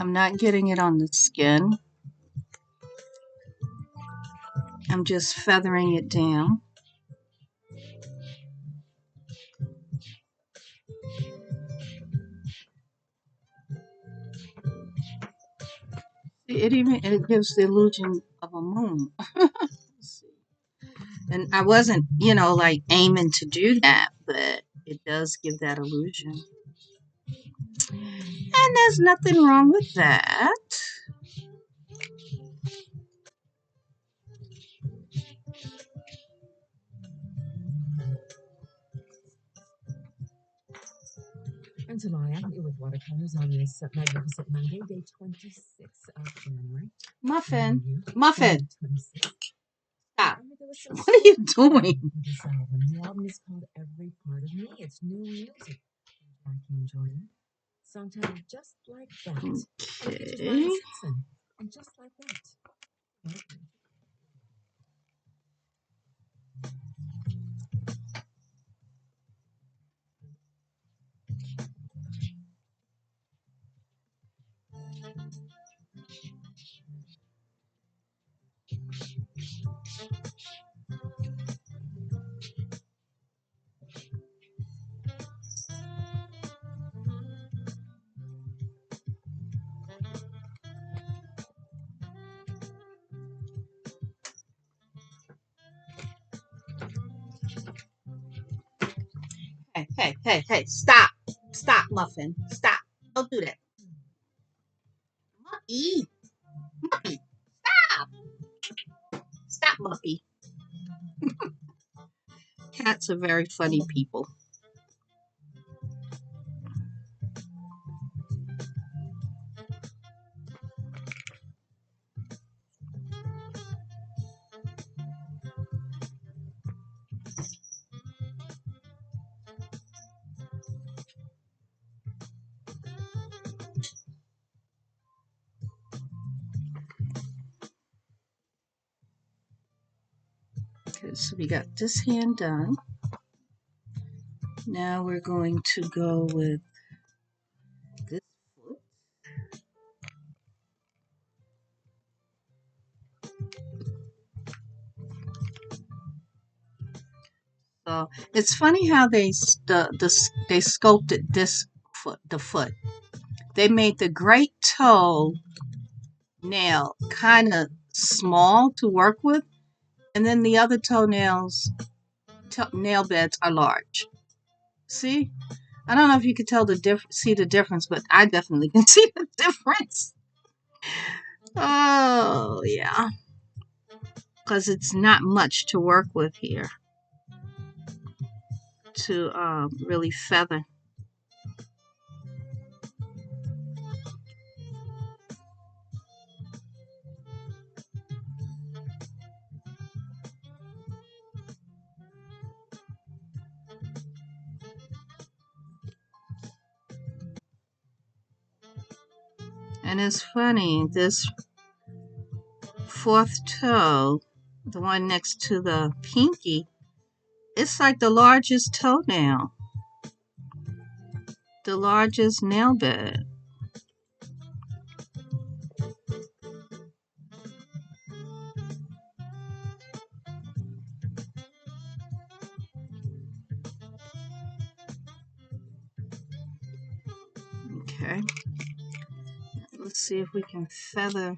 I'm not getting it on the skin. I'm just feathering it down. It gives the illusion of a moon. And I wasn't, like aiming to do that, but it does give that illusion. And there's nothing wrong with that. And July, I'm here with watercolors on this magnificent Monday, day 26 of January. Muffin, 26. stop. And there was some What are you soul doing? to this album. The album is called Every Part of Me. It's new music. Jackie and Jordan. Song titled Just Like That. And it features Okay. Ryan Simpson. And Just Like That. Hey, stop. Stop, Muffin. Stop. Don't do that. Muffy. Muffy. Stop. Stop, Muffy. Cats are very funny people. Okay, so we got this hand done. Now we're going to go with this foot. So it's funny how they sculpted this foot, the foot. They made the great toe nail kind of small to work with, and then the other toenails, nail beds are large. See? I don't know if you could see the difference, but I definitely can see the difference. Oh, yeah. Because it's not much to work with here to really feather. And it's funny, this fourth toe, the one next to the pinky, it's like the largest toenail, the largest nail bed. Okay, let's see if we can feather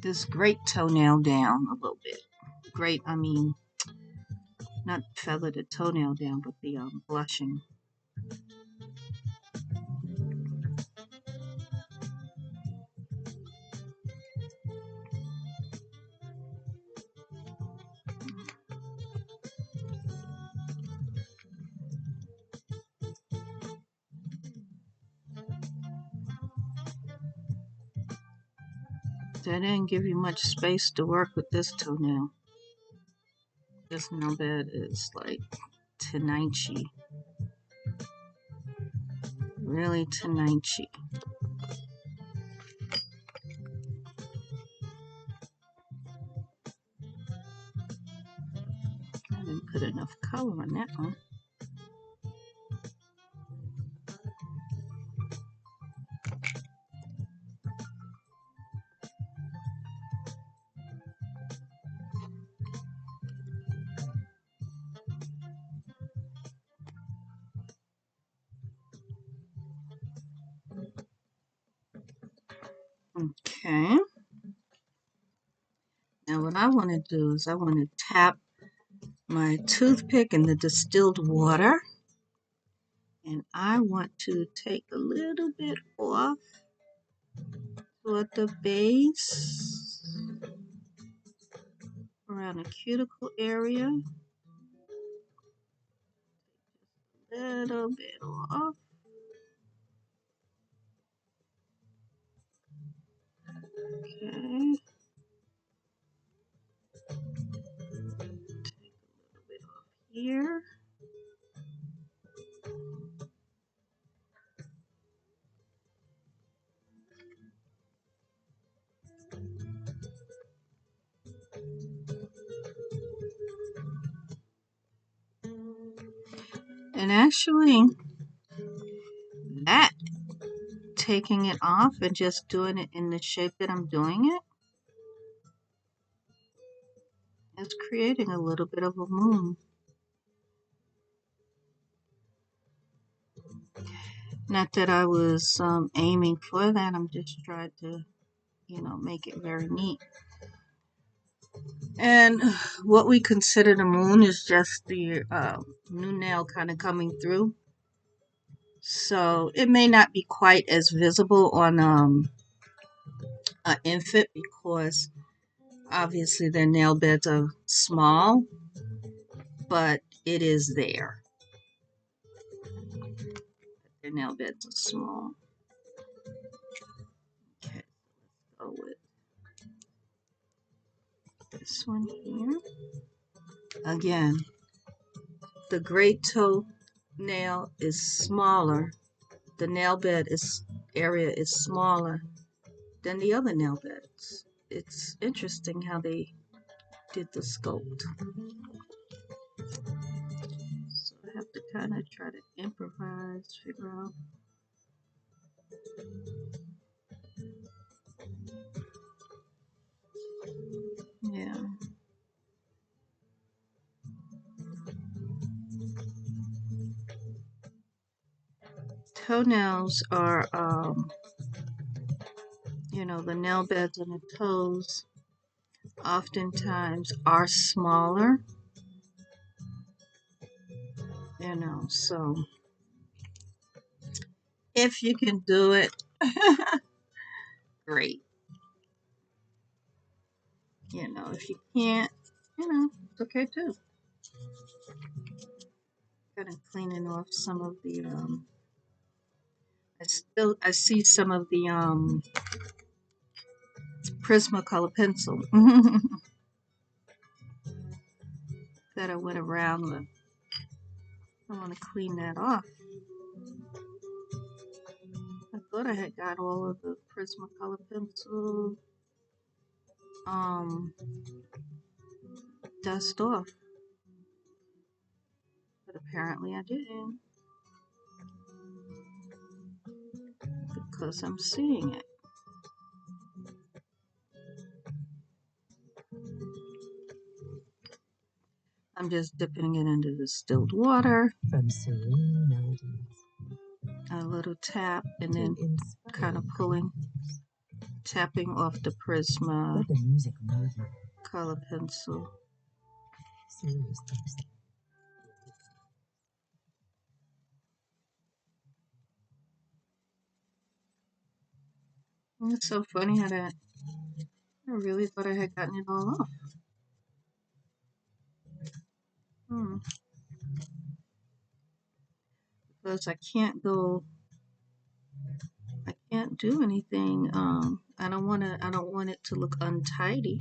this great toenail down a little bit. Great, I mean, not feather the toenail down, but the blushing. That didn't give you much space to work with this toenail. This nail bed is like tenacious. Really tenacious. I didn't put enough color on that one. Okay. Now what I want to do is I want to tap my toothpick in the distilled water, and I want to take a little bit off toward the base around the cuticle area. A little bit off. Okay. Take a little bit off here. And actually, that taking it off and just doing it in the shape that I'm doing it is creating a little bit of a moon. Not that I was aiming for that, I'm just trying to, make it very neat. And what we consider the moon is just the new nail kind of coming through. So it may not be quite as visible on an infant because obviously their nail beds are small, but it is there. Their nail beds are small. Okay, let's go with this one here. Again, the great toe nail is smaller. The nail bed area is smaller than the other nail beds. It's interesting how they did the sculpt. So I have to kind of try to improvise, figure out. Yeah. Toenails are, the nail beds on the toes oftentimes are smaller, so if you can do it, great. If you can't, it's okay too. Kind of cleaning off some of the, I see some of the, Prismacolor pencil that I went around with. I want to clean that off. I thought I had got all of the Prismacolor pencil dust off, but apparently I didn't because I'm seeing it. I'm just dipping it into distilled water. From serene melodies. A little tap and then kind of tapping off the Prisma the music color pencil. Serious things. It's so funny how that, I really thought I had gotten it all off. Because I can't do anything. I don't want it to look untidy.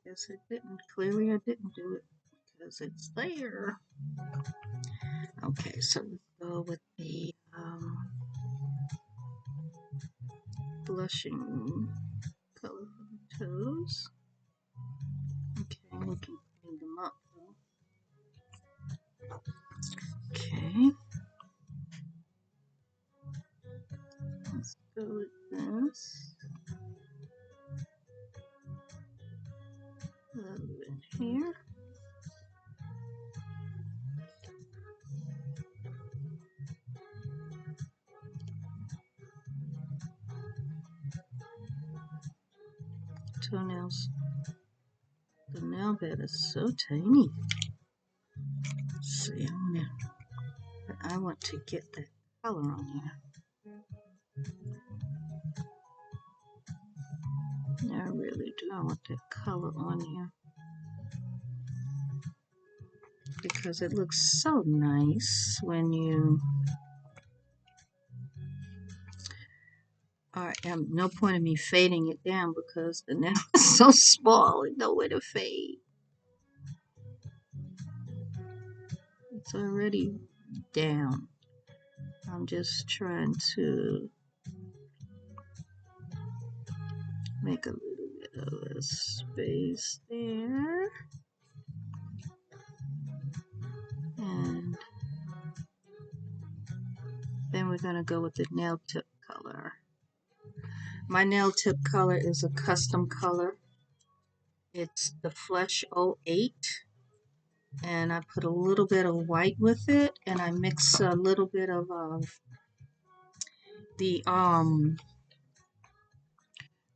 Guess I didn't. Clearly I didn't do it because it's there. Okay, so let's go with the blushing color for the toes. Okay, we can clean them up though. Okay. go with this. A little bit here. Toenails. The nail bed is so tiny. Let's see, but I want to get that color on here. I really do. I want that color on here because it looks so nice when you are. No point in me fading it down because the nail is so small and nowhere to fade. It's already down. I'm just trying to make a little bit of a space there. And then we're going to go with the nail tip color. My nail tip color is a custom color. It's the Flesh 08. And I put a little bit of white with it. And I mix a little bit of the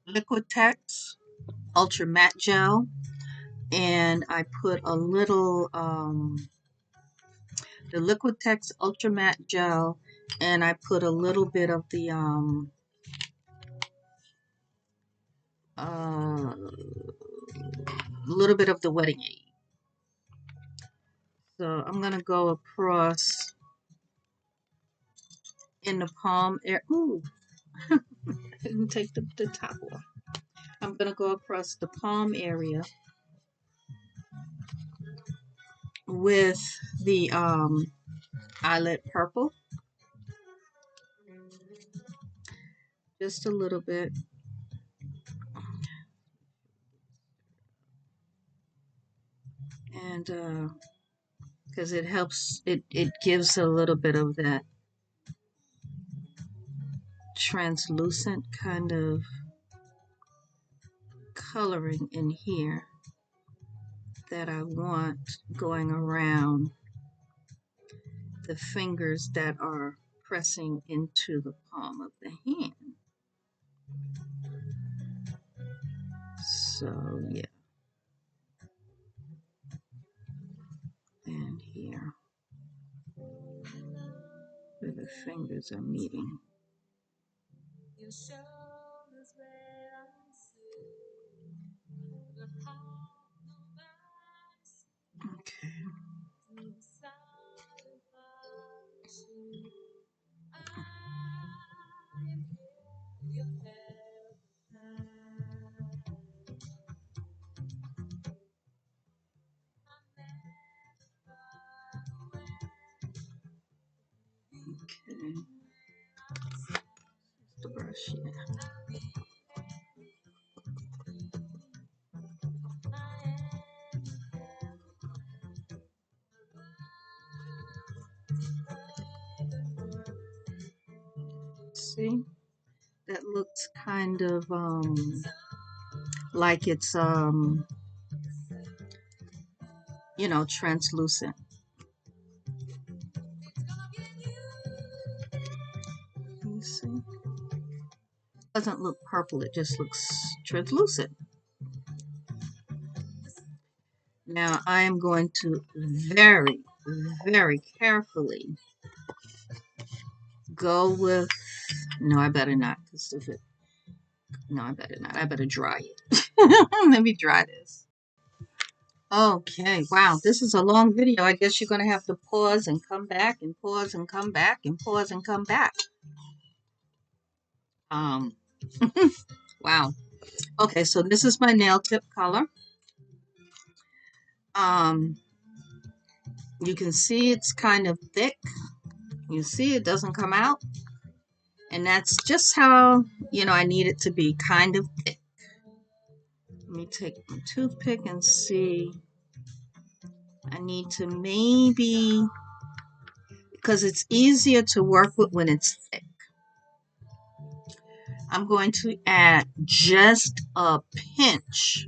Liquitex Ultra Matte Gel. And I put a little the Liquitex Ultra Matte Gel, and I put a little bit of the Wedding Aid. So I'm gonna go across in the palm area. Ooh, I didn't take the top off. I'm gonna go across the palm area with the eyelid purple, just a little bit. And because it helps, it gives a little bit of that translucent kind of coloring in here that I want going around the fingers that are pressing into the palm of the hand. So yeah, and here where the fingers are meeting. Okay. Okay. The brush, yeah. See, that looks kind of like it's you know, translucent. You see, it doesn't look purple, it just looks translucent. Now I am going to very, very carefully go with, no, I better not, because if it, no, I better not, I better dry it. Let me dry this. Okay, wow, this is a long video. I guess you're going to have to pause and come back and pause and come back and pause and come back. Wow. Okay, so this is my nail tip color. You can see it's kind of thick. You see it doesn't come out. And that's just how, you know, I need it to be, kind of thick. Let me take my toothpick and see. I need to maybe, because it's easier to work with when it's thick. I'm going to add just a pinch,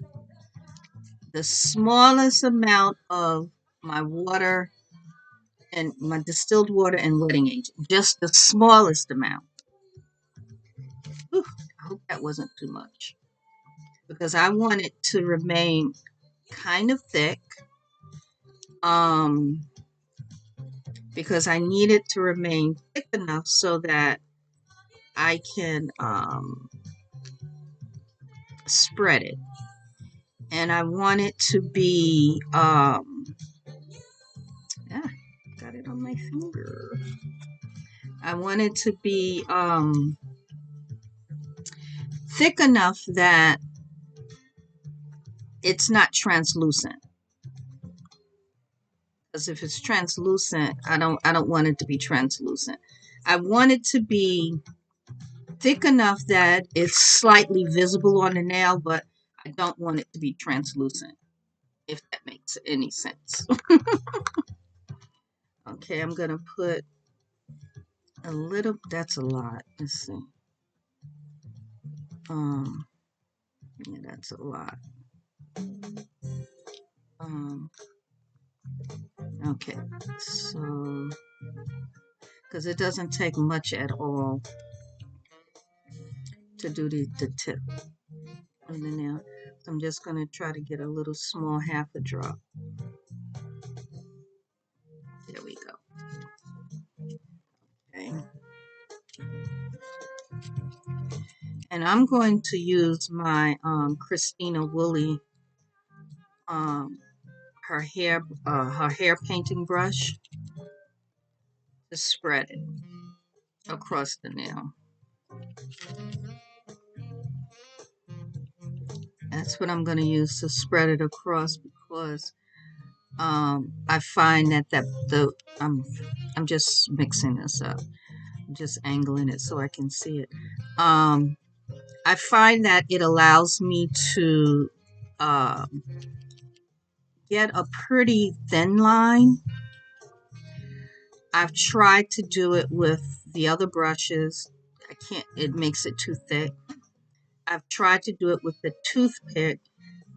the smallest amount of my water and my distilled water and wetting agent, just the smallest amount. Whew, I hope that wasn't too much because I want it to remain kind of thick. Because I need it to remain thick enough so that I can spread it. And I want it to be, yeah, got it on my finger. I want it to be thick enough that it's not translucent. Because if it's translucent, I don't want it to be translucent. I want it to be thick enough that it's slightly visible on the nail, but I don't want it to be translucent, if that makes any sense. Okay, I'm gonna put a little, that's a lot. Let's see. Yeah, that's a lot. Okay, so, because it doesn't take much at all to do the tip of the nail. So I'm just gonna try to get a little small half a drop. There we go. Okay. And I'm going to use my Christina Woolley her hair painting brush to spread it across the nail. That's what I'm going to use to spread it across because I find that I'm just mixing this up. I'm just angling it so I can see it. I find that it allows me to get a pretty thin line. I've tried to do it with the other brushes. I can't, it makes it too thick. I've tried to do it with the toothpick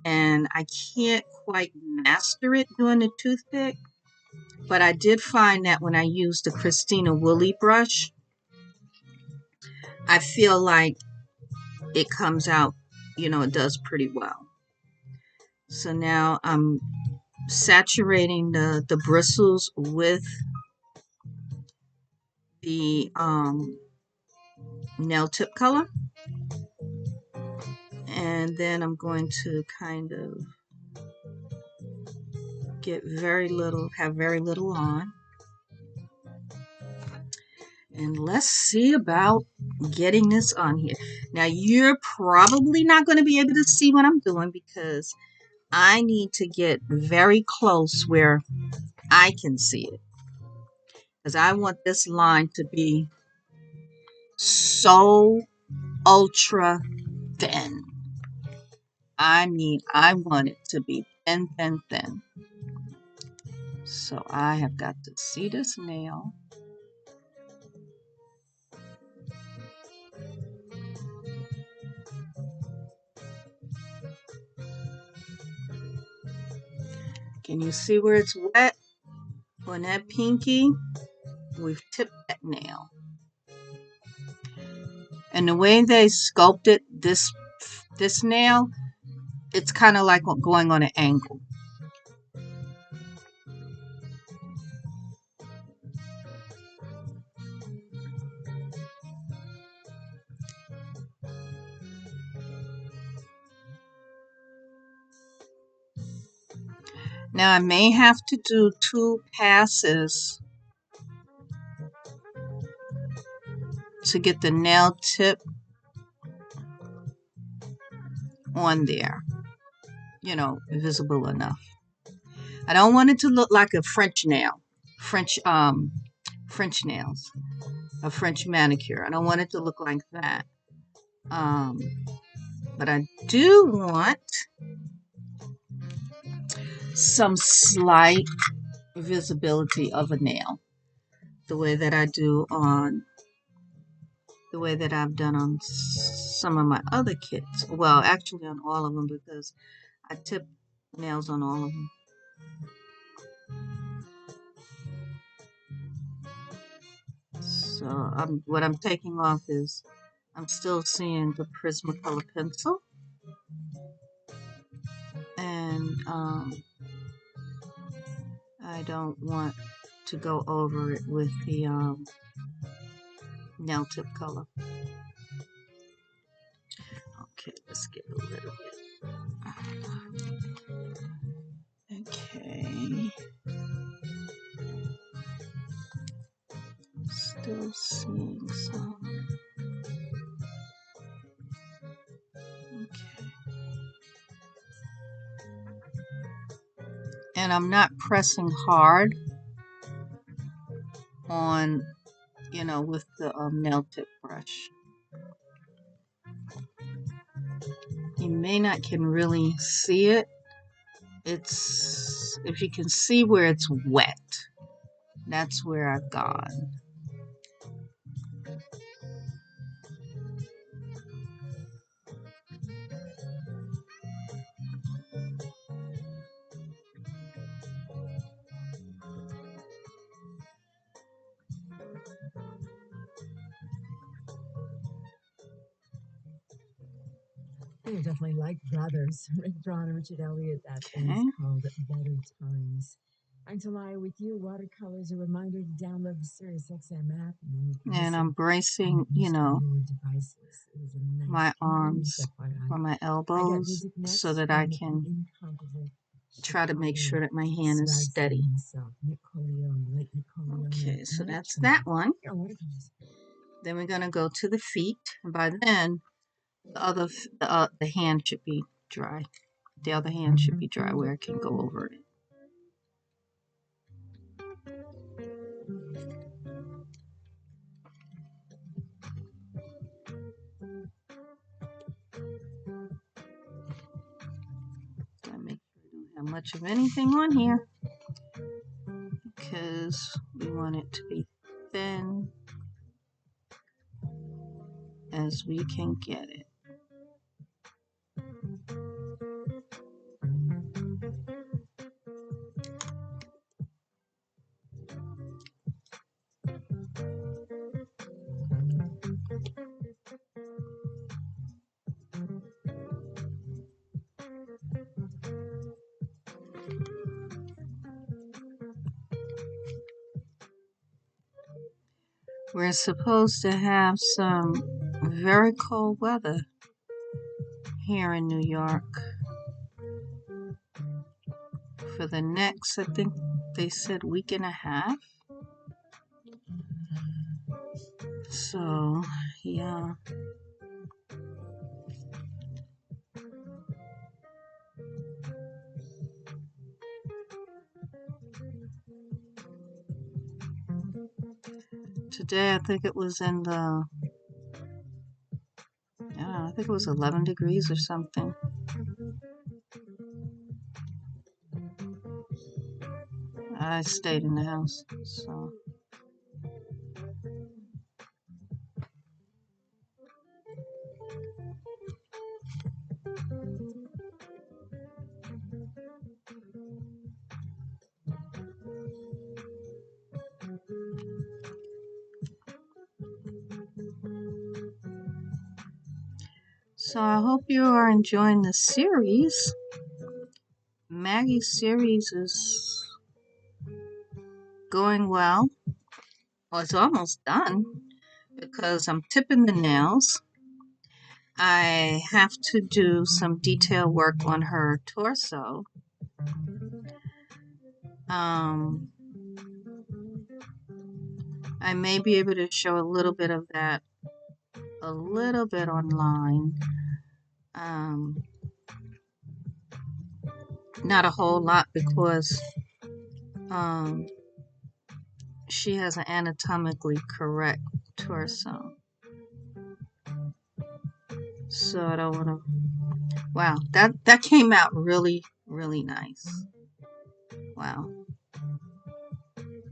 and I can't quite master it doing the toothpick. But I did find that when I use the Christina Woolley brush, I feel like it comes out, you know, it does pretty well. So now I'm saturating the bristles with the nail tip color. And then I'm going to kind of get have very little on. And let's see about getting this on here. Now, you're probably not going to be able to see what I'm doing because I need to get very close where I can see it. Because I want this line to be so ultra thin. I mean, I want it to be thin, thin, thin. So I have got to see this nail. Can you see where it's wet? On that pinky, we've tipped that nail. And the way they sculpted this nail, it's kind of like going on an angle. Now I may have to do 2 passes to get the nail tip on there, you know, visible enough. I don't want it to look like a French nail, French nails, a French manicure. I don't want it to look like that. But I do want some slight visibility of a nail, the way that I do on the way that I've done on some of my other kits. Well, actually on all of them, because I tip nails on all of them. So what I'm taking off is, I'm still seeing the Prismacolor pencil. And I don't want to go over it with the nail tip color. Okay, let's get a little bit. Okay. Still seeing some. Okay. And I'm not pressing hard on, with the nail tip brush. You may not can really see it. If you can see where it's wet, that's where I've gone. They're definitely like brothers. Rick Braun and Richard Elliott. That Okay. is called Better Times. Until I with you, watercolors, a reminder to download the Sirius XM app. And I'm bracing, my arms or my elbows so that I can try to make sure that my hand is steady. Okay, so that's that one. Then we're going to go to the feet. And by then, the hand should be dry. The other hand should be dry where I can go over it. Gotta make sure we don't have much of anything on here, because we want it to be thin as we can get it. We're supposed to have some very cold weather here in New York for the next, I think they said, week and a half. So, yeah. Today, I think it was in the, I think it was 11 degrees or something. I stayed in the house, so. So I hope you are enjoying the series. Maggie's series is going well. Well, it's almost done because I'm tipping the nails. I have to do some detail work on her torso. I may be able to show a little bit of that a little bit online. Not a whole lot, because she has an anatomically correct torso. So I don't want to. Wow, that came out really, really nice. Wow,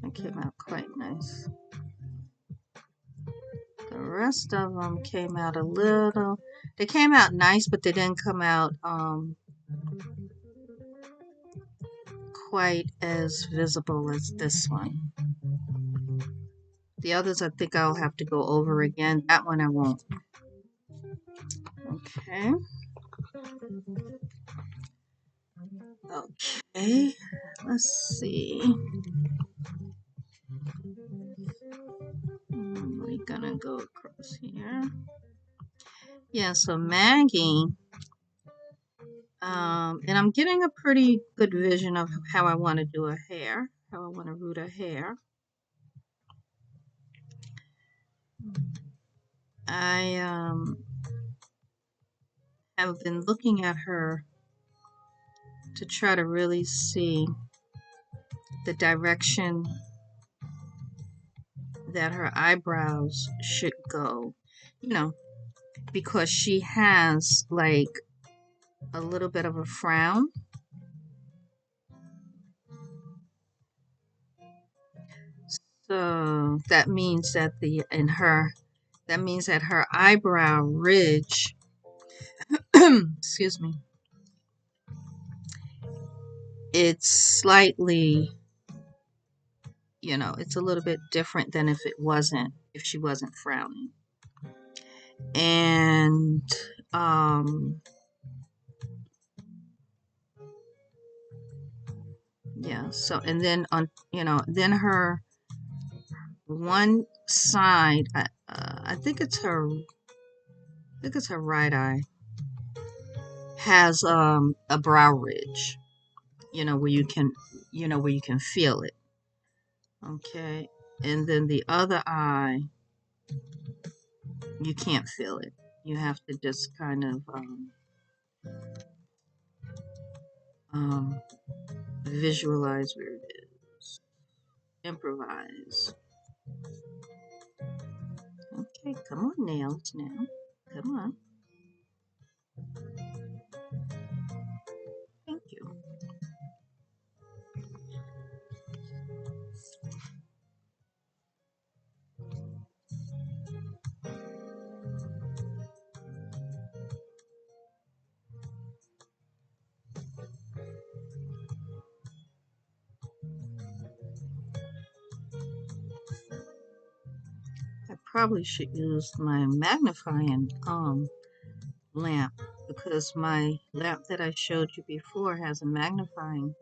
that came out quite nice. The rest of them came out a little, they came out nice, but they didn't come out quite as visible as this one. The others I think I'll have to go over again. That one I won't. Okay. Okay. Let's see. We're gonna go across here. Yeah, so Maggie, and I'm getting a pretty good vision of how I want to do her hair, how I want to root her hair. I have been looking at her to try to really see the direction that her eyebrows should go, you know, because she has like a little bit of a frown. So that means that her eyebrow ridge, excuse me, it's slightly, you know, it's a little bit different than if she wasn't frowning. And yeah, so and then on, you know, then her one side, I think it's her right eye, has a brow ridge, you know, where you can, feel it. Okay, and then the other eye, you can't feel it. You have to just kind of visualize where it is. Improvise. Okay, come on, nails now. Come on. Thank you. I probably should use my magnifying lamp, because my lamp that I showed you before has a magnifying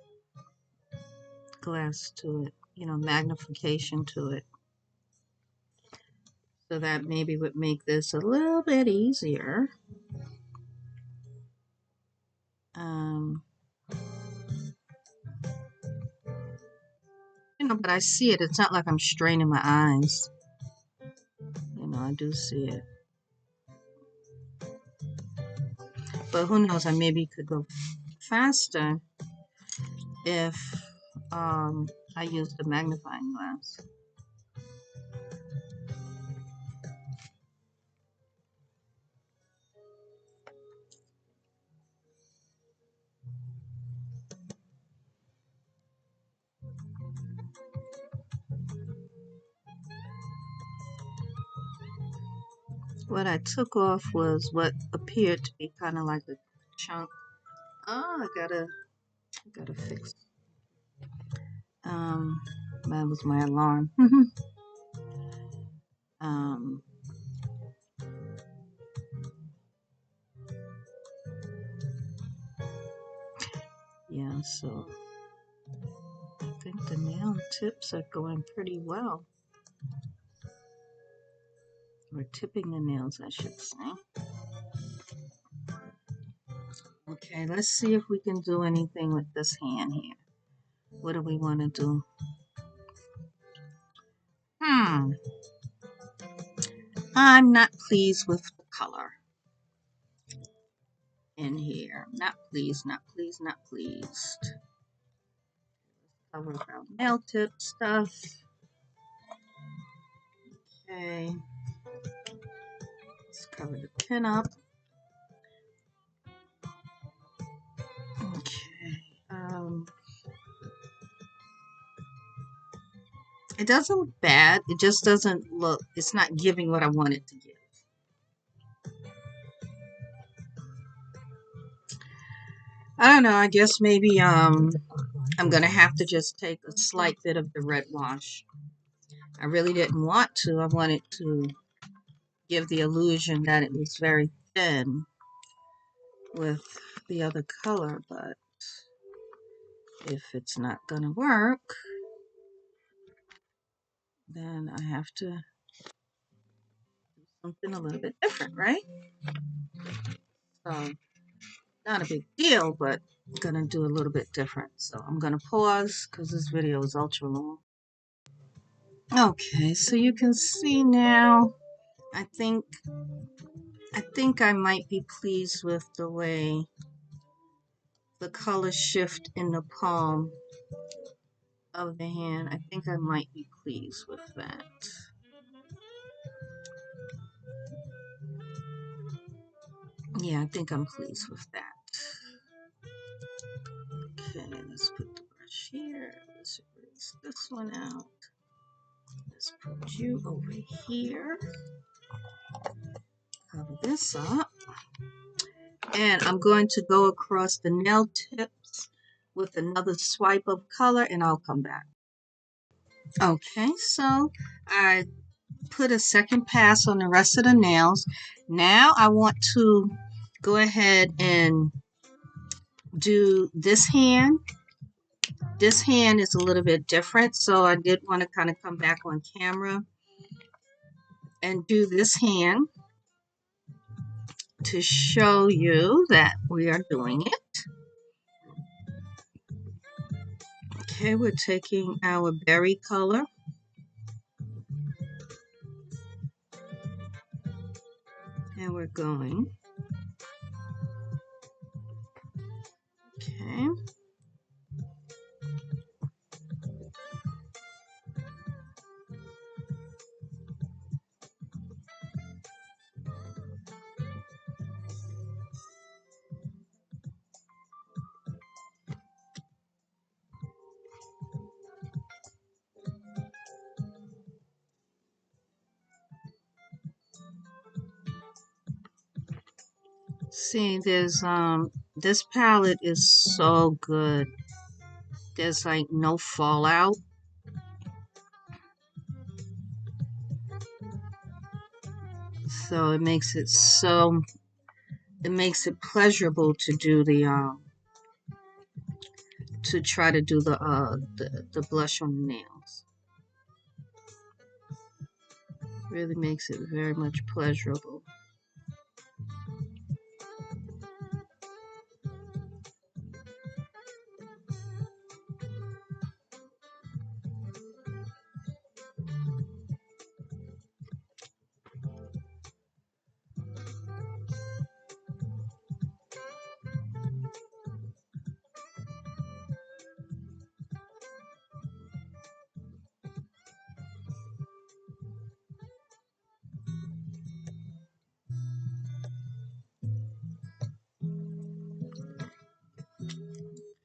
glass to it, you know, magnification to it. So that maybe would make this a little bit easier. You know, but I see it. It's not like I'm straining my eyes. You know, I do see it. But who knows, I maybe could go faster if I use the magnifying glass. What I took off was what appeared to be kind of like a chunk. Oh, I gotta fix. That was my alarm. um, yeah, so I think the nail tips are going pretty well. We're tipping the nails, I should say. Okay, let's see if we can do anything with this hand here. What do we want to do? I'm not pleased with the color in here. Not pleased, not pleased, not pleased. Cover our nail tip stuff. Okay. Let's cover the pin up. Okay. It doesn't look bad. It just doesn't look, it's not giving what I want it to give. I don't know. I guess maybe I'm gonna have to just take a slight bit of the red wash. I really didn't want to. I wanted to give the illusion that it was very thin with the other color, but if it's not gonna work, then I have to do something a little bit different, right? So not a big deal, but I'm gonna do a little bit different. So I'm gonna pause because this video is ultra long. Okay, so you can see now, I think I might be pleased with the way the color shift in the palm of the hand. I think I might be pleased with that. Yeah, I think I'm pleased with that. Okay, let's put the brush here. Let's erase this one out. Let's put you over here. Cover this up. And I'm going to go across the nail tips with another swipe of color, and I'll come back. Okay, so I put a second pass on the rest of the nails. Now I want to go ahead and do this hand. This hand is a little bit different, so I did want to kind of come back on camera and do this hand to show you that we are doing it. Okay, we're taking our berry color and we're going. Okay. See, there's this palette is so good. There's like no fallout. So it makes it pleasurable to do the to try to do the blush on the nails. Really makes it very much pleasurable.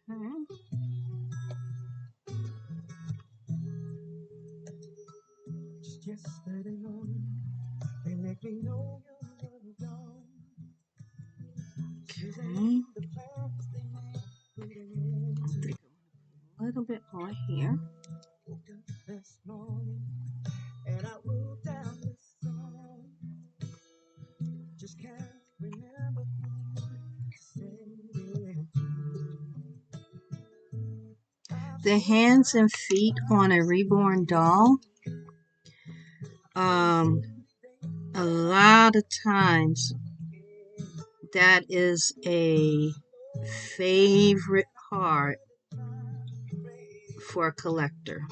Okay. Yesterday morning, they let me know you were gone. Okay. A little bit more here. This morning, and I wrote down this song. Just can't remember who said it. The hands and feet on a reborn doll. A lot of times that is a favorite part for a collector.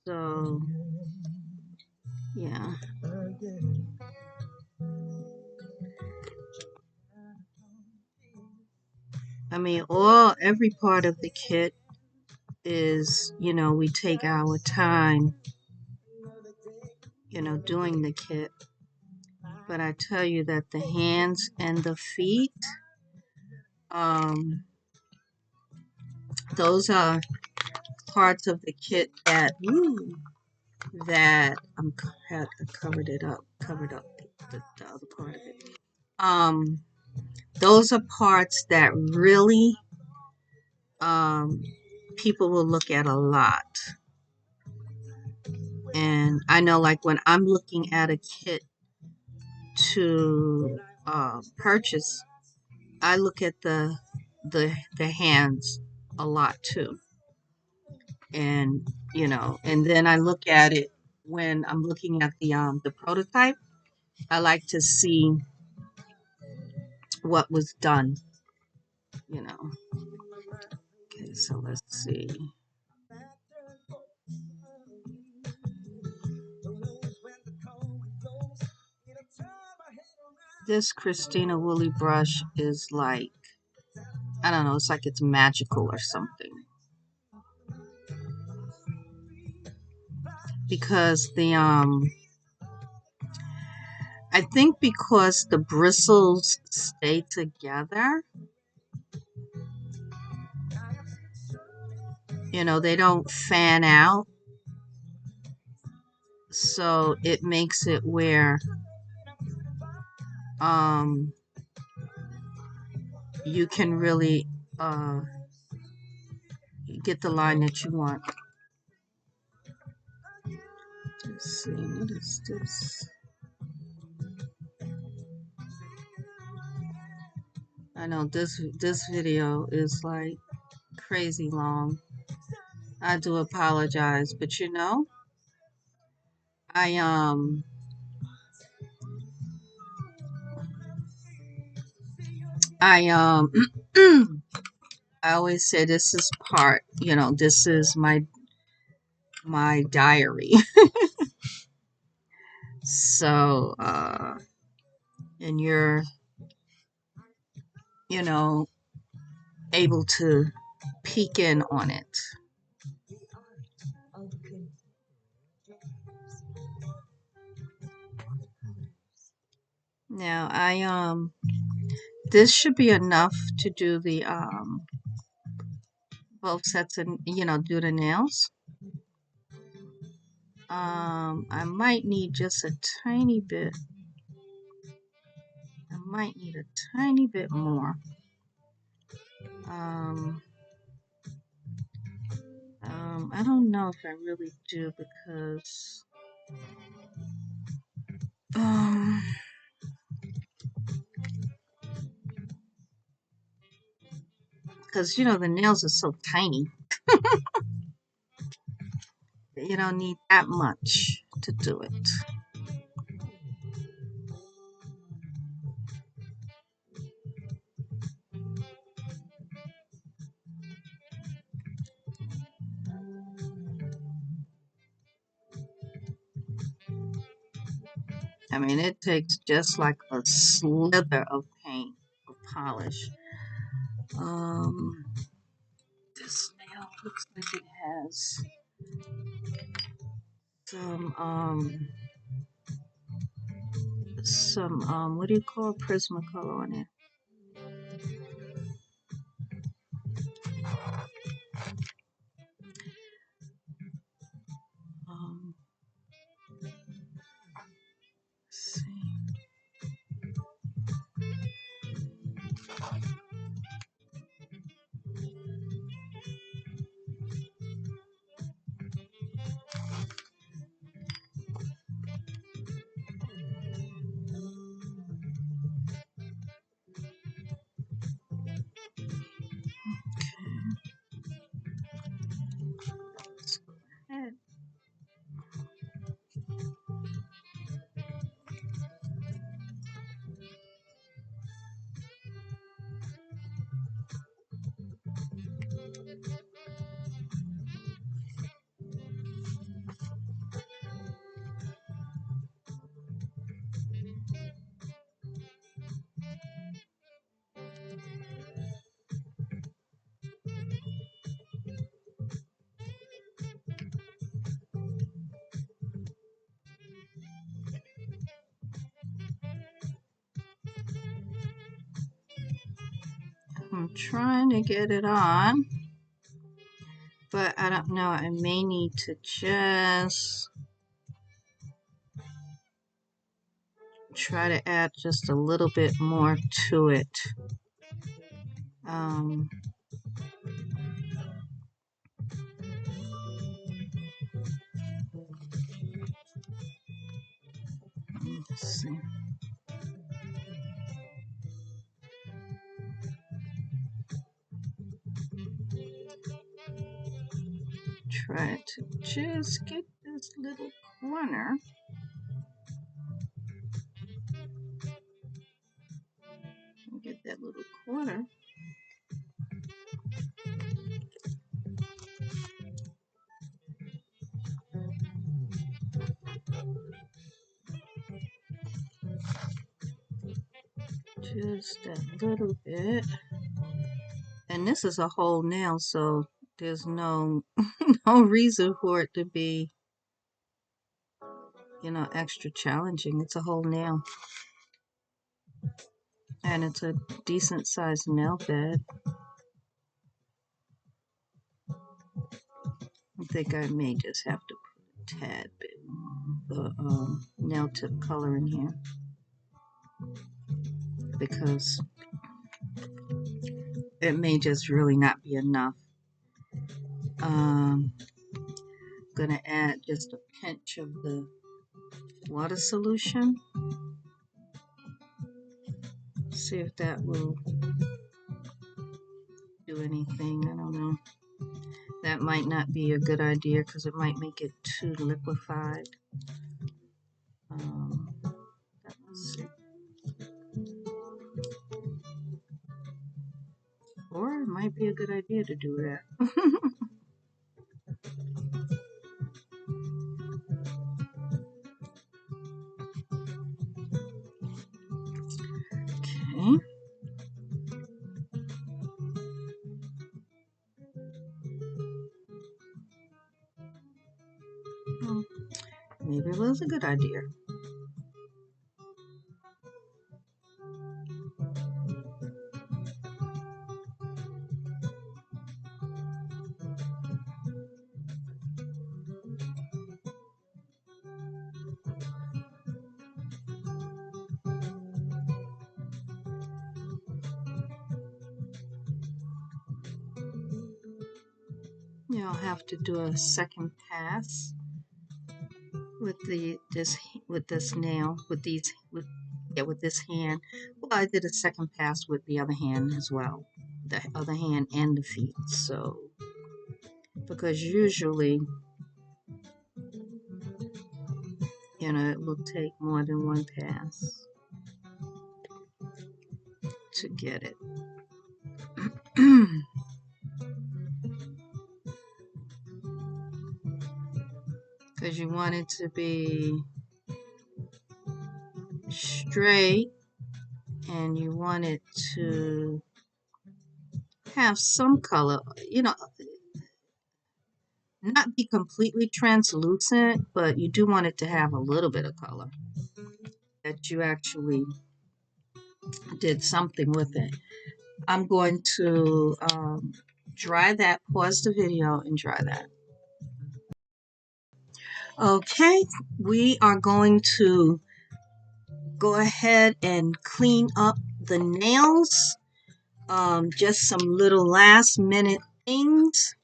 So yeah. I mean, every part of the kit is, you know, we take our time, you know, doing the kit. But I tell you that the hands and the feet, those are parts of the kit that had covered up the other part of it. Those are parts that really people will look at a lot. And I know, like, when I'm looking at a kit to purchase, I look at the hands a lot too. And and then I look at it when I'm looking at the prototype. I like to see what was done, you know. Okay, so let's see. This Christina Woolly brush is like, I don't know, it's like it's magical or something. Because I think because the bristles stay together, they don't fan out. So it makes it where you can really get the line that you want. Let's see, what is this? I know this video is like crazy long. I do apologize, but I I always say this is part, this is my diary. So and you're able to peek in on it. Now this should be enough to do the both sets and do the nails. I might need just a tiny bit. I might need a tiny bit more. I don't know if I really do, because the nails are so tiny. You don't need that much to do it. I mean, it takes just like a slither of paint or polish. This nail looks like it has some what do you call Prismacolor on it? Let's see. Let's go ahead. I'm trying to get it on. but I don't know, I may need to just try to add just a little bit more to it. Let's see. Try to just get this little corner. Get that little corner. Just a little bit. And this is a whole nail, so there's no no reason for it to be, you know, extra challenging. It's a whole nail. And it's a decent sized nail bed. I think I may just have to put a tad bit more of the nail tip color in here, because it may just really not be enough. Gonna add just a pinch of the water solution. See if that will do anything. I don't know. That might not be a good idea because it might make it too liquefied. Let's see. Or it might be a good idea to do that. Okay. Well, maybe it was a good idea. Yeah, I'll have to do a second pass with this nail, with this hand. Well, I did a second pass with the other hand as well, the other hand and the feet. So, because usually, you know, it will take more than one pass to get it. Because you want it to be straight and you want it to have some color, you know, not be completely translucent, but you do want it to have a little bit of color, that you actually did something with it. I'm going to dry that, pause the video and dry that. Okay, we are going to go ahead and clean up the nails. Just some little last minute things.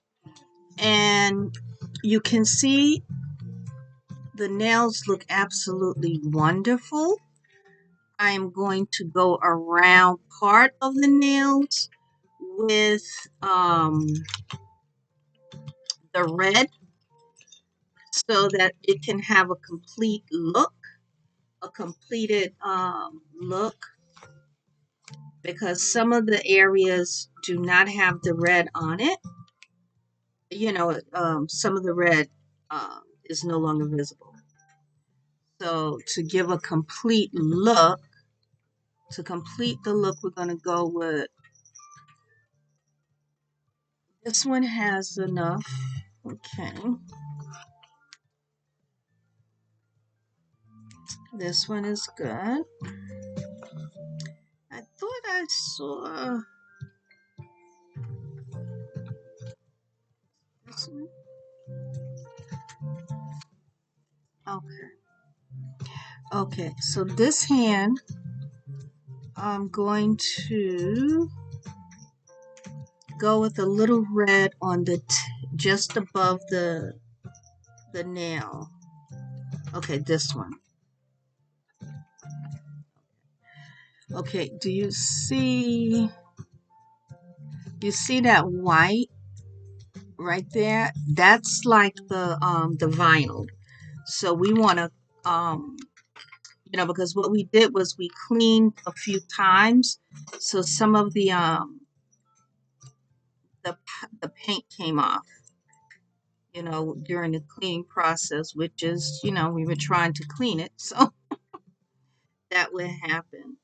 And you can see the nails look absolutely wonderful. I am going to go around part of the nails with the red so that it can have a complete look, a completed look, because some of the areas do not have the red on it. You know, some of the red is no longer visible. So to give a complete look, to complete the look, we're going to go with, this one has enough. Okay. This one is good. I thought I saw this Okay. Okay, so this hand, I'm going to go with a little red on the just above the nail. Okay, this one. Okay, do you see that white right there? That's like the vinyl. So we want to because what we did was we cleaned a few times, so some of the paint came off, during the cleaning process, which is, we were trying to clean it, so that would happen.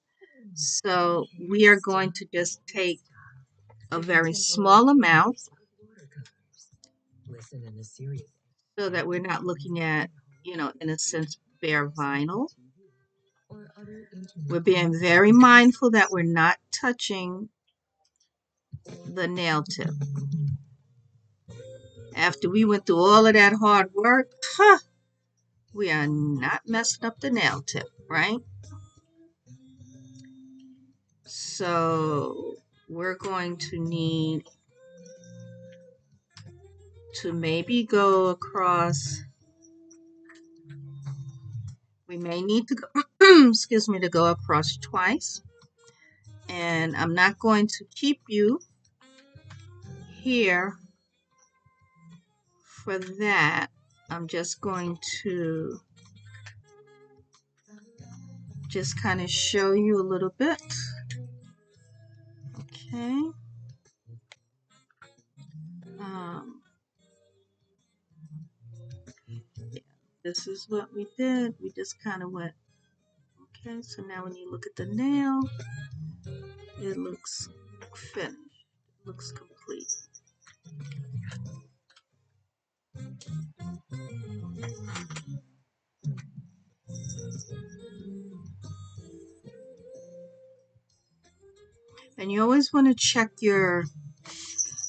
So we are going to just take a very small amount so that we're not looking at, in a sense, bare vinyl. We're being very mindful that we're not touching the nail tip. After we went through all of that hard work, we are not messing up the nail tip, right? So we're going to need to maybe go across. We may need to go, excuse me, to go across twice. And I'm not going to keep you here for that. I'm just going to just kind of show you a little bit. Okay. Yeah, this is what we did. We just kind of went. Okay, so now when you look at the nail, it looks finished. It looks complete. And you always want to check your,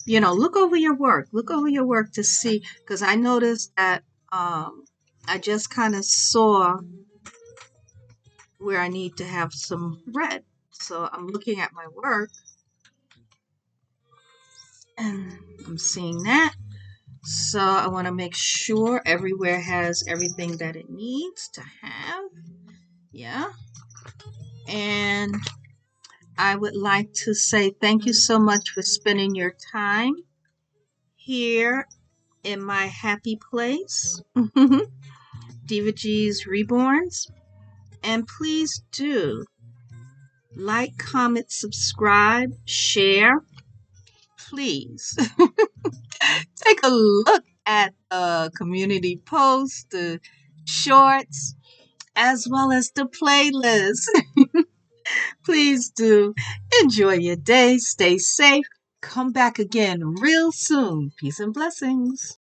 look over your work. Look over your work to see, because I noticed that I just kind of saw where I need to have some red. So I'm looking at my work and I'm seeing that. So I want to make sure everywhere has everything that it needs to have. Yeah. And I would like to say thank you so much for spending your time here in my happy place, Diva G's Reborns. And please do like, comment, subscribe, share. Please take a look at the community posts, the shorts, as well as the playlist. Please do enjoy your day. Stay safe. Come back again real soon. Peace and blessings.